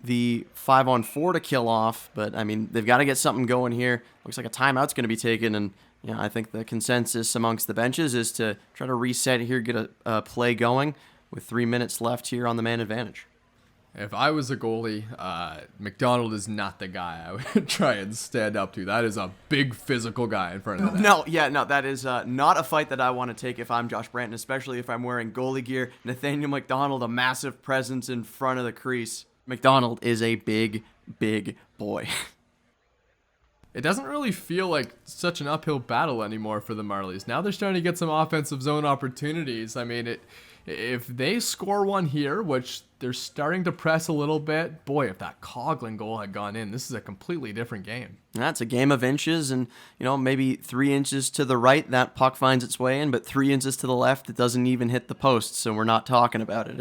the 5-on-4 to kill off, but I mean, they've got to get something going here. Looks like a timeout's going to be taken, and yeah, I think the consensus amongst the benches is to try to reset here, get a play going with 3 minutes left here on the man advantage. If I was a goalie, McDonald is not the guy I would try and stand up to. That is a big physical guy in front of the net. No, that is not a fight that I want to take if I'm Josh Branton, especially if I'm wearing goalie gear. Nathaniel McDonald, a massive presence in front of the crease. McDonald is a big, big boy. It doesn't really feel like such an uphill battle anymore for the Marlies. Now they're starting to get some offensive zone opportunities. I mean, if they score one here, which they're starting to press a little bit. Boy, if that Coughlan goal had gone in, this is a completely different game. That's a game of inches, and maybe 3 inches to the right that puck finds its way in, but 3 inches to the left it doesn't even hit the post. So we're not talking about it.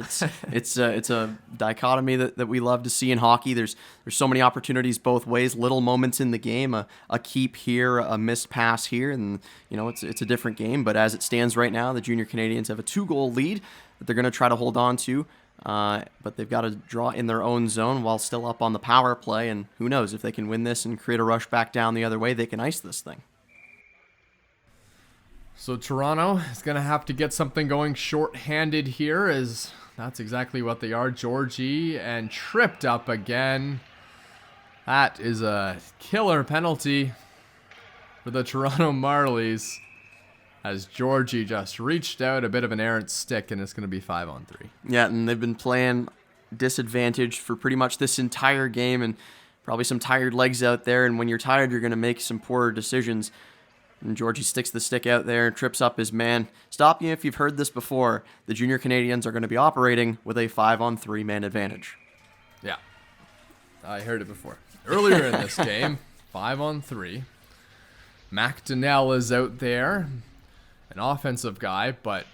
It's a dichotomy that we love to see in hockey. There's so many opportunities both ways, little moments in the game, a keep here, a missed pass here, and it's a different game. But as it stands right now, the Junior Canadiens have a 2-goal lead that they're going to try to hold on to. But they've got to draw in their own zone while still up on the power play, and who knows, if they can win this and create a rush back down the other way, they can ice this thing. So Toronto is going to have to get something going short-handed here, as that's exactly what they are. Georgie, and tripped up again. That is a killer penalty for the Toronto Marlies, as Georgie just reached out, a bit of an errant stick, and it's going to be 5-on-3. Yeah, and they've been playing disadvantaged for pretty much this entire game, and probably some tired legs out there, and when you're tired, you're going to make some poor decisions. And Georgie sticks the stick out there and trips up his man. Stop you if you've heard this before. The Junior Canadiens are going to be operating with a 5-on-3 man advantage. Yeah, I heard it before. Earlier in this game, 5-on-3. McDonnell is out there. An offensive guy, but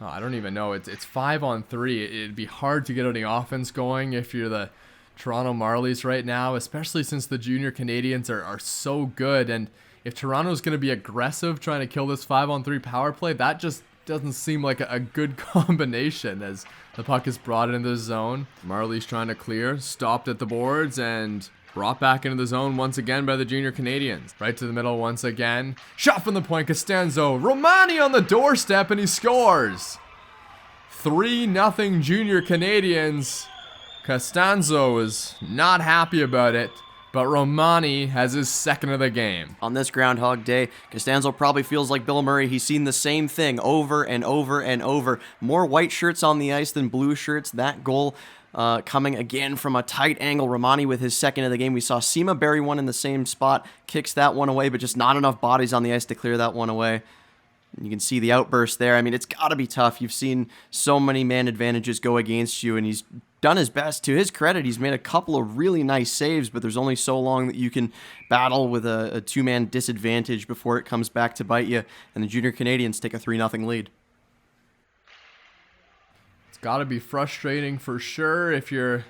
I don't even know. It's 5-on-3. It'd be hard to get any offense going if you're the Toronto Marlies right now, especially since the Junior Canadiens are so good. And if Toronto's going to be aggressive trying to kill this 5-on-3 power play, that just doesn't seem like a good combination as the puck is brought into the zone. Marlies trying to clear, stopped at the boards, and brought back into the zone once again by the Junior Canadiens. Right to the middle once again. Shot from the point, Costanzo. Romani on the doorstep, and he scores. 3-0 Junior Canadiens. Costanzo is not happy about it, but Romani has his second of the game. On this Groundhog Day, Costanzo probably feels like Bill Murray. He's seen the same thing over and over and over. More white shirts on the ice than blue shirts. That goal coming again from a tight angle. Romani with his second of the game. We saw Sima bury one in the same spot, kicks that one away, but just not enough bodies on the ice to clear that one away. And you can see the outburst there. I mean, it's got to be tough. You've seen so many man advantages go against you, and he's done his best. To his credit, he's made a couple of really nice saves, but there's only so long that you can battle with a two-man disadvantage before it comes back to bite you, and the Junior Canadiens take a 3-0 lead. Got to be frustrating for sure if you're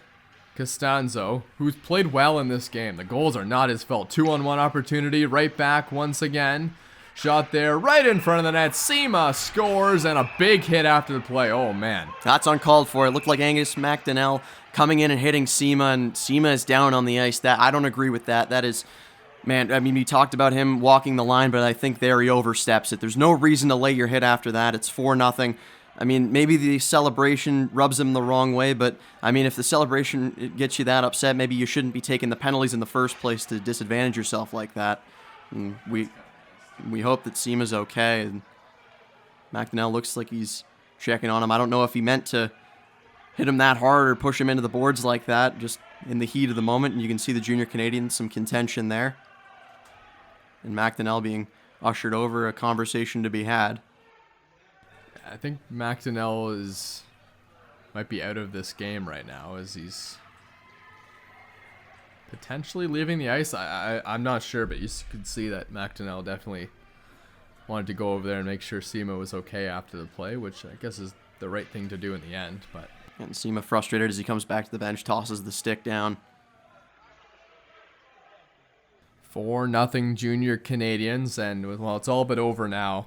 Costanzo, who's played well in this game. The goals are not his fault. 2-on-1 opportunity, right back once again. Shot there, right in front of the net. Sima scores, and a big hit after the play. Oh, man. That's uncalled for. It looked like Angus McDonnell coming in and hitting Sima, and Sima is down on the ice. I don't agree with that. That is, man, I mean, we talked about him walking the line, but I think there he oversteps it. There's no reason to lay your hit after that. It's 4-0. I mean, maybe the celebration rubs him the wrong way, but, I mean, if the celebration gets you that upset, maybe you shouldn't be taking the penalties in the first place to disadvantage yourself like that. And we hope that Sima's okay. And McDonnell looks like he's checking on him. I don't know if he meant to hit him that hard or push him into the boards like that, just in the heat of the moment. And you can see the Junior Canadiens, some contention there. And McDonnell being ushered over, a conversation to be had. I think McDonnell might be out of this game right now, as he's potentially leaving the ice. I'm not sure, but you could see that McDonnell definitely wanted to go over there and make sure Sima was okay after the play, which I guess is the right thing to do in the end. But and Sima frustrated as he comes back to the bench, tosses the stick down. 4-0 Junior Canadiens, and well, it's all but over now.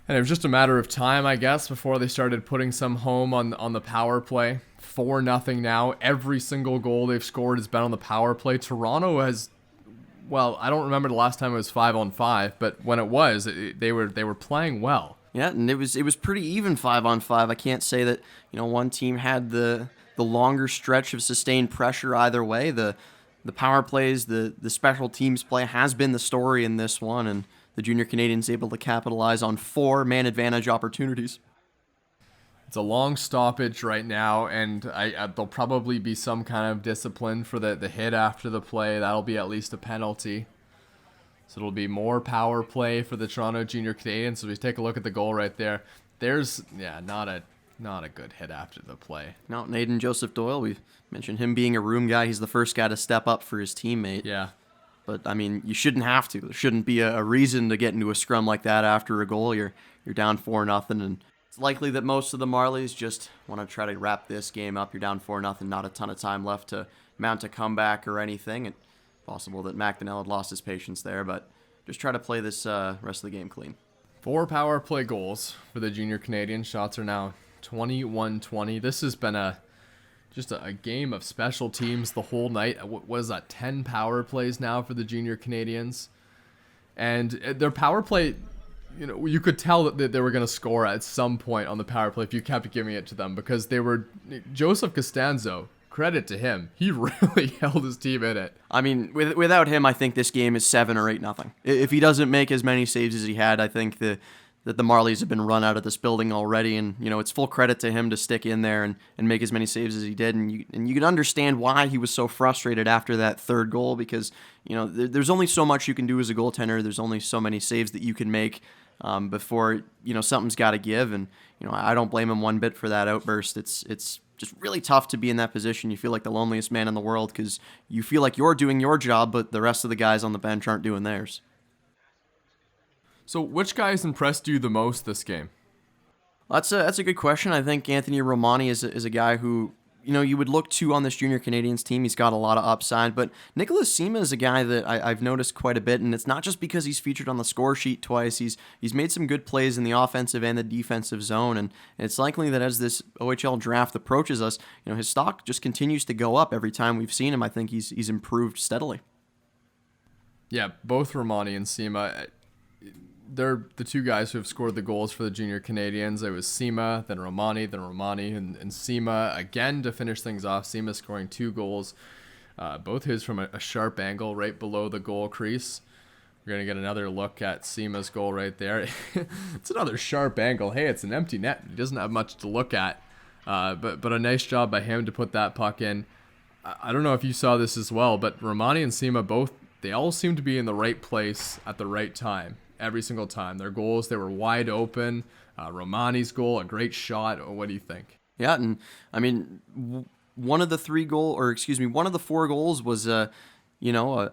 And it was just a matter of time, I guess, before they started putting some home on the power play. 4-0 now. Every single goal they've scored has been on the power play. Toronto has, well, I don't remember the last time it was 5-on-5, but when it was, they were playing well. Yeah, and it was pretty even 5-on-5. I can't say that one team had the longer stretch of sustained pressure either way. The power plays, the special teams play has been the story in this one, and the Junior Canadiens able to capitalize on 4 man advantage opportunities. It's a long stoppage right now, and there'll probably be some kind of discipline for the hit after the play. That'll be at least a penalty. So it'll be more power play for the Toronto Junior Canadiens. So we take a look at the goal right there. There's not not a good hit after the play. Now, Aydan Joseph Doyle, we've mentioned him being a room guy. He's the first guy to step up for his teammate. Yeah. But, I mean, you shouldn't have to. There shouldn't be a reason to get into a scrum like that after a goal. You're down 4-0, and it's likely that most of the Marlies just want to try to wrap this game up. You're down 4-0, not a ton of time left to mount a comeback or anything. It's possible that McDonnell had lost his patience there, but just try to play this rest of the game clean. 4 power play goals for the junior Canadian. Shots are now 21-20. This has been just a game of special teams the whole night. What is that, 10 power plays now for the junior Canadians? And their power play, you could tell that they were going to score at some point on the power play if you kept giving it to them, because Joseph Costanzo, credit to him, he really held his team in it. I mean, without him, I think this game is 7 or 8-0. If he doesn't make as many saves as he had, I think that the Marlies have been run out of this building already, and it's full credit to him to stick in there and make as many saves as he did, and you can understand why he was so frustrated after that third goal, because there's only so much you can do as a goaltender. There's only so many saves that you can make before something's got to give, and I don't blame him one bit for that outburst. It's just really tough to be in that position. You feel like the loneliest man in the world because you feel like you're doing your job, but the rest of the guys on the bench aren't doing theirs. So which guys impressed you the most this game? That's a good question. I think Anthony Romani is a guy who you would look to on this junior Canadiens team. He's got a lot of upside, but Nicholas Sima is a guy that I've noticed quite a bit, and it's not just because he's featured on the score sheet twice. He's made some good plays in the offensive and the defensive zone, and it's likely that as this OHL draft approaches us, his stock just continues to go up every time we've seen him. I think he's improved steadily. Yeah, both Romani and Sima, they're the two guys who have scored the goals for the junior Canadiens. It was Sima, then Romani, and Sima again to finish things off. Sima scoring 2 goals, both his from a sharp angle right below the goal crease. We're going to get another look at Sima's goal right there. It's another sharp angle. Hey, it's an empty net. He doesn't have much to look at, but a nice job by him to put that puck in. I don't know if you saw this as well, but Romani and Sima they all seem to be in the right place at the right time. Every single time. Their goals, they were wide open. Romani's goal, a great shot. What do you think? Yeah, and I mean, one of the 4 goals was an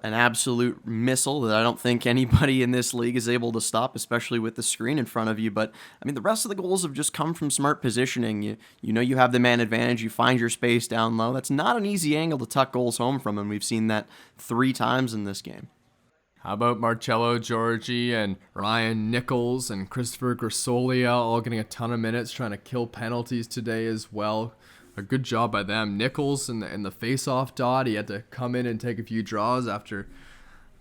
absolute missile that I don't think anybody in this league is able to stop, especially with the screen in front of you. But I mean, the rest of the goals have just come from smart positioning. You have the man advantage. You find your space down low. That's not an easy angle to tuck goals home from, and we've seen that 3 times in this game. How about Marcello Giorgi and Ryan Nichols and Christopher Grisolia all getting a ton of minutes, trying to kill penalties today as well? A good job by them. Nichols in the face-off dot, he had to come in and take a few draws after,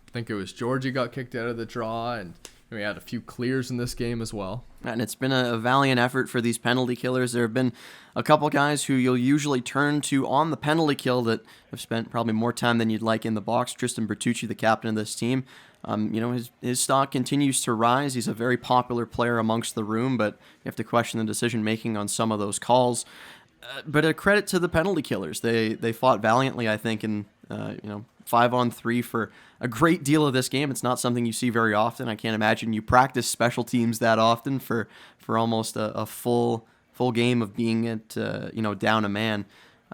I think it was Giorgi got kicked out of the draw, and we had a few clears in this game as well. And it's been a valiant effort for these penalty killers. There have been a couple guys who you'll usually turn to on the penalty kill that have spent probably more time than you'd like in the box. Tristan Bertucci, the captain of this team, his stock continues to rise. He's a very popular player amongst the room, but you have to question the decision-making on some of those calls. But a credit to the penalty killers. They fought valiantly, I think, in 5-on-3 for a great deal of this game. It's not something you see very often. I can't imagine you practice special teams that often for almost a full game of being down a man.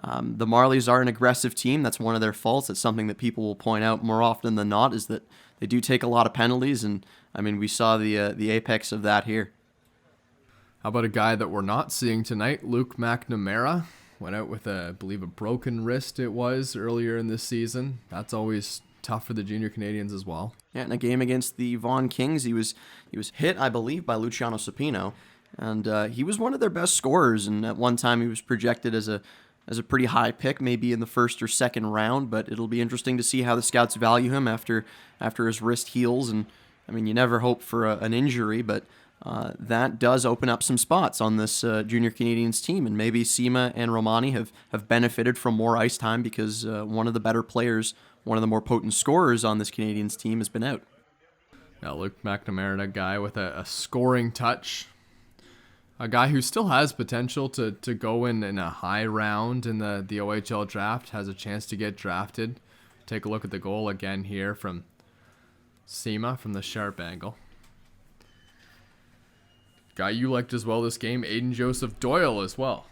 The Marlies are an aggressive team. That's one of their faults. It's something that people will point out more often than not, is that they do take a lot of penalties, and I mean, we saw the apex of that here. How about a guy that we're not seeing tonight, Luke McNamara? Went out with, I believe, a broken wrist it was earlier in this season. That's always tough for the junior Canadiens as well. Yeah, in a game against the Vaughan Kings, he was hit, I believe, by Luciano Supino, and he was one of their best scorers, and at one time he was projected as a pretty high pick, maybe in the first or second round, but it'll be interesting to see how the scouts value him after his wrist heals. And I mean, you never hope for an injury, but that does open up some spots on this junior Canadiens team, and maybe Sima and Romani have benefited from more ice time because one of the better players, one of the more potent scorers on this Canadiens team has been out. Now, Luke McNamara, a guy with a scoring touch, a guy who still has potential to go in a high round in the OHL draft, has a chance to get drafted. Take a look at the goal again here from Sima from the sharp angle. guy you liked as well this game, Aydan Joseph Doyle as well.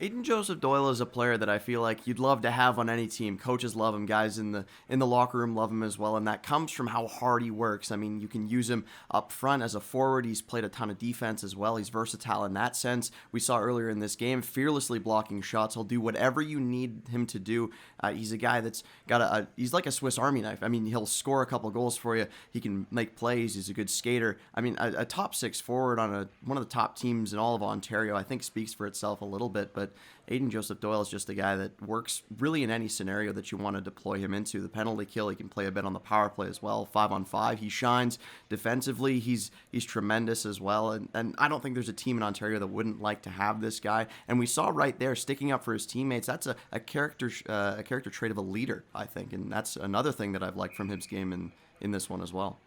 Aydan Joseph Doyle is a player that I feel like you'd love to have on any team. Coaches love him, guys in the locker room love him as well, and that comes from how hard he works. I mean, you can use him up front as a forward. He's played a ton of defense as well. He's versatile in that sense. We saw earlier in this game, fearlessly blocking shots. He'll do whatever you need him to do. He's a guy that's got he's like a Swiss Army knife. I mean, he'll score a couple goals for you. He can make plays. He's a good skater. I mean, a top six forward on one of the top teams in all of Ontario, I think speaks for itself a little bit, but Aydan Joseph Doyle is just a guy that works really in any scenario that you want to deploy him into. The penalty kill, he can play a bit on the power play as well. 5-on-5, he shines. Defensively, he's tremendous as well. And I don't think there's a team in Ontario that wouldn't like to have this guy. And we saw right there, sticking up for his teammates. That's a character trait of a leader, I think. And that's another thing that I've liked from his game in this one as well.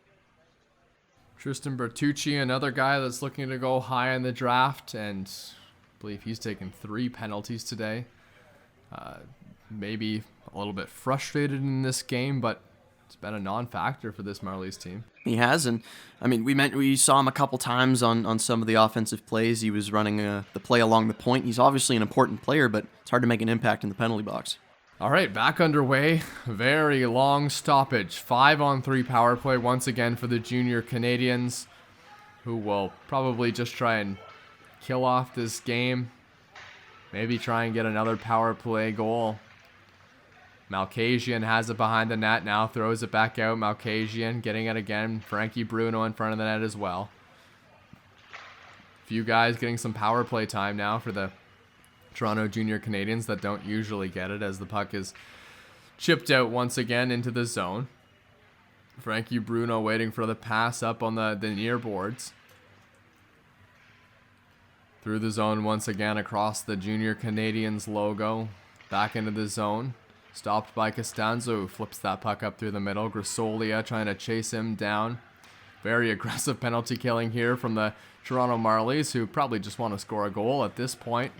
Tristan Bertucci, another guy that's looking to go high in the draft, and I believe he's taken 3 penalties today. Maybe a little bit frustrated in this game, but it's been a non-factor for this Marlies team. He has, and I mean, we saw him a couple times on some of the offensive plays. He was running the play along the point. He's obviously an important player, but it's hard to make an impact in the penalty box. All right, back underway. Very long stoppage. 5-on-3 power play once again for the junior Canadiens, who will probably just try and kill off this game. Maybe try and get another power play goal. Malkasian has it behind the net now, throws it back out. Malkasian getting it again. Frankie Bruno in front of the net as well. Few guys getting some power play time now for the Toronto Junior Canadiens that don't usually get it, as the puck is chipped out once again into the zone. Frankie Bruno waiting for the pass up on the near boards. Through the zone once again across the Junior Canadiens logo. Back into the zone. Stopped by Costanzo, who flips that puck up through the middle. Grisolia trying to chase him down. Very aggressive penalty killing here from the Toronto Marlies, who probably just want to score a goal at this point.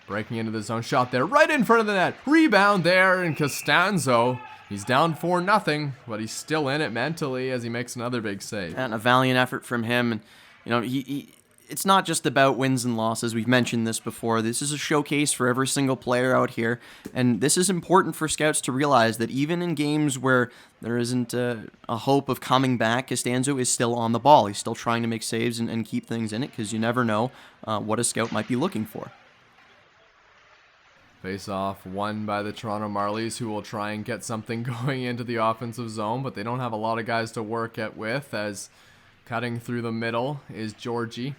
Breaking into the zone, shot there right in front of the net. Rebound there, and Costanzo, he's down 4-0, but he's still in it mentally as he makes another big save. And a valiant effort from him. And you know, it's not just about wins and losses. We've mentioned this before. This is a showcase for every single player out here. And this is important for scouts to realize that even in games where there isn't a hope of coming back, Costanzo is still on the ball. He's still trying to make saves and keep things in it, because you never know what a scout might be looking for. Face-off won by the Toronto Marlies, who will try and get something going into the offensive zone, but they don't have a lot of guys to work it with, as cutting through the middle is Georgie.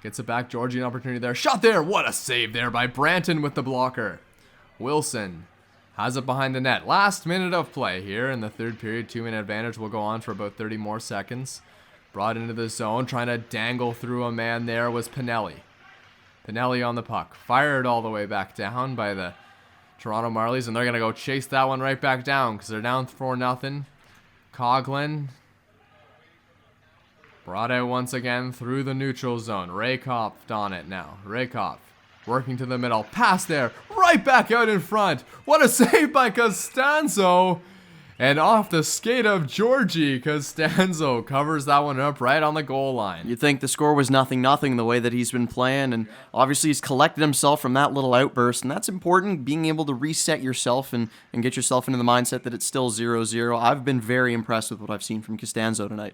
Gets it back, Georgie, an opportunity there. Shot there! What a save there by Branton with the blocker. Wilson has it behind the net. Last minute of play here in the third period. 2-minute advantage will go on for about 30 more seconds. Brought into the zone, trying to dangle through a man there was Pinelli. Pinelli on the puck. Fired all the way back down by the Toronto Marlies, and they're going to go chase that one right back down because they're down 4-0. Coughlan brought out once again through the neutral zone. Rakoff on it now. Rakoff working to the middle. Pass there. Right back out in front. What a save by Costanzo. And off the skate of Georgie, Costanzo covers that one up right on the goal line. You'd think the score was 0-0 the way that he's been playing, and obviously he's collected himself from that little outburst, and that's important, being able to reset yourself and get yourself into the mindset that it's still 0-0. I've been very impressed with what I've seen from Costanzo tonight.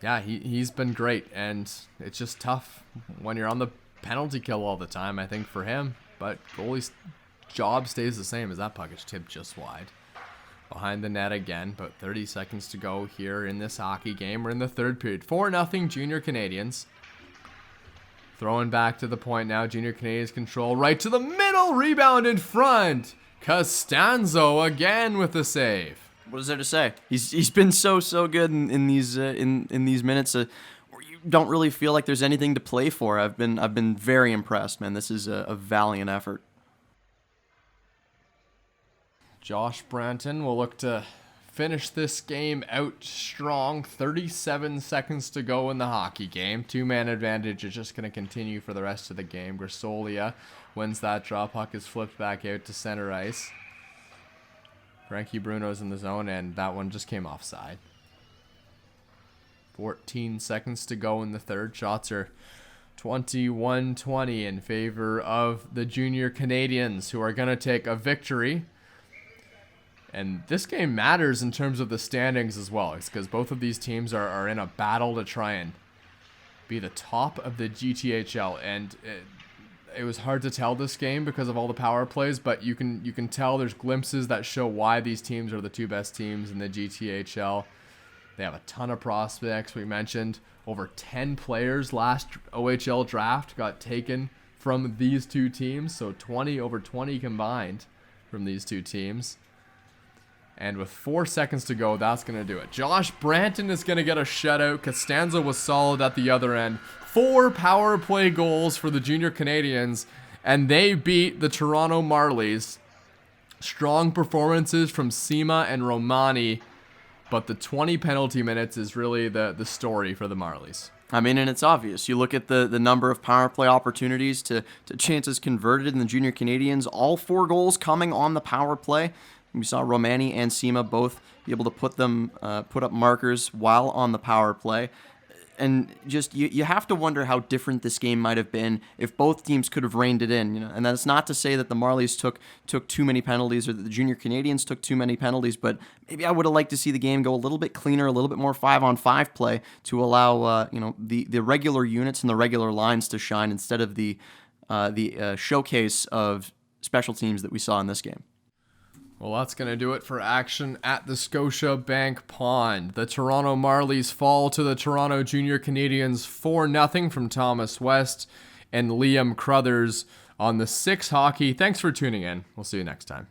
Yeah, he's been great, and it's just tough when you're on the penalty kill all the time, I think, for him. But goalie's job stays the same as that puck is tipped just wide. Behind the net again, about 30 seconds to go here in this hockey game. We're in the third period. 4-0 Junior Canadiens. Throwing back to the point now. Junior Canadiens control right to the middle. Rebound in front. Costanzo again with the save. What is there to say? He's been so good in these minutes. Where you don't really feel like there's anything to play for. I've been very impressed, man. This is a valiant effort. Josh Branton will look to finish this game out strong. 37 seconds to go in the hockey game. 2-man advantage is just going to continue for the rest of the game. Grisolia wins that draw. Puck is flipped back out to center ice. Frankie Bruno's in the zone, and that one just came offside. 14 seconds to go in the third. Shots are 21-20 in favor of the Junior Canadiens, who are going to take a victory. And this game matters in terms of the standings as well. It's because both of these teams are in a battle to try and be the top of the GTHL. And it was hard to tell this game because of all the power plays, but you can tell there's glimpses that show why these teams are the two best teams in the GTHL. They have a ton of prospects. We mentioned over 10 players last OHL draft got taken from these two teams, so over 20 combined from these two teams. And with 4 seconds to go, that's going to do it. Josh Branton is going to get a shutout. Costanzo was solid at the other end. 4 power play goals for the Junior Canadiens, and they beat the Toronto Marlies. Strong performances from Sima and Romani, but the 20 penalty minutes is really the story for the Marlies. I mean, and it's obvious. You look at the number of power play opportunities to chances converted in the Junior Canadiens. All 4 goals coming on the power play. We saw Romani and Sima both be able to put up markers while on the power play. And just you have to wonder how different this game might have been if both teams could have reined it in. And that's not to say that the Marlies took too many penalties or that the Junior Canadiens took too many penalties, but maybe I would have liked to see the game go a little bit cleaner, a little bit more 5-on-5 play to allow the regular units and the regular lines to shine instead of the showcase of special teams that we saw in this game. Well, that's going to do it for action at the Scotiabank Pond. The Toronto Marlies fall to the Toronto Junior Canadiens 4-0 from Thomas West and Liam Crothers on the 6 Hockey. Thanks for tuning in. We'll see you next time.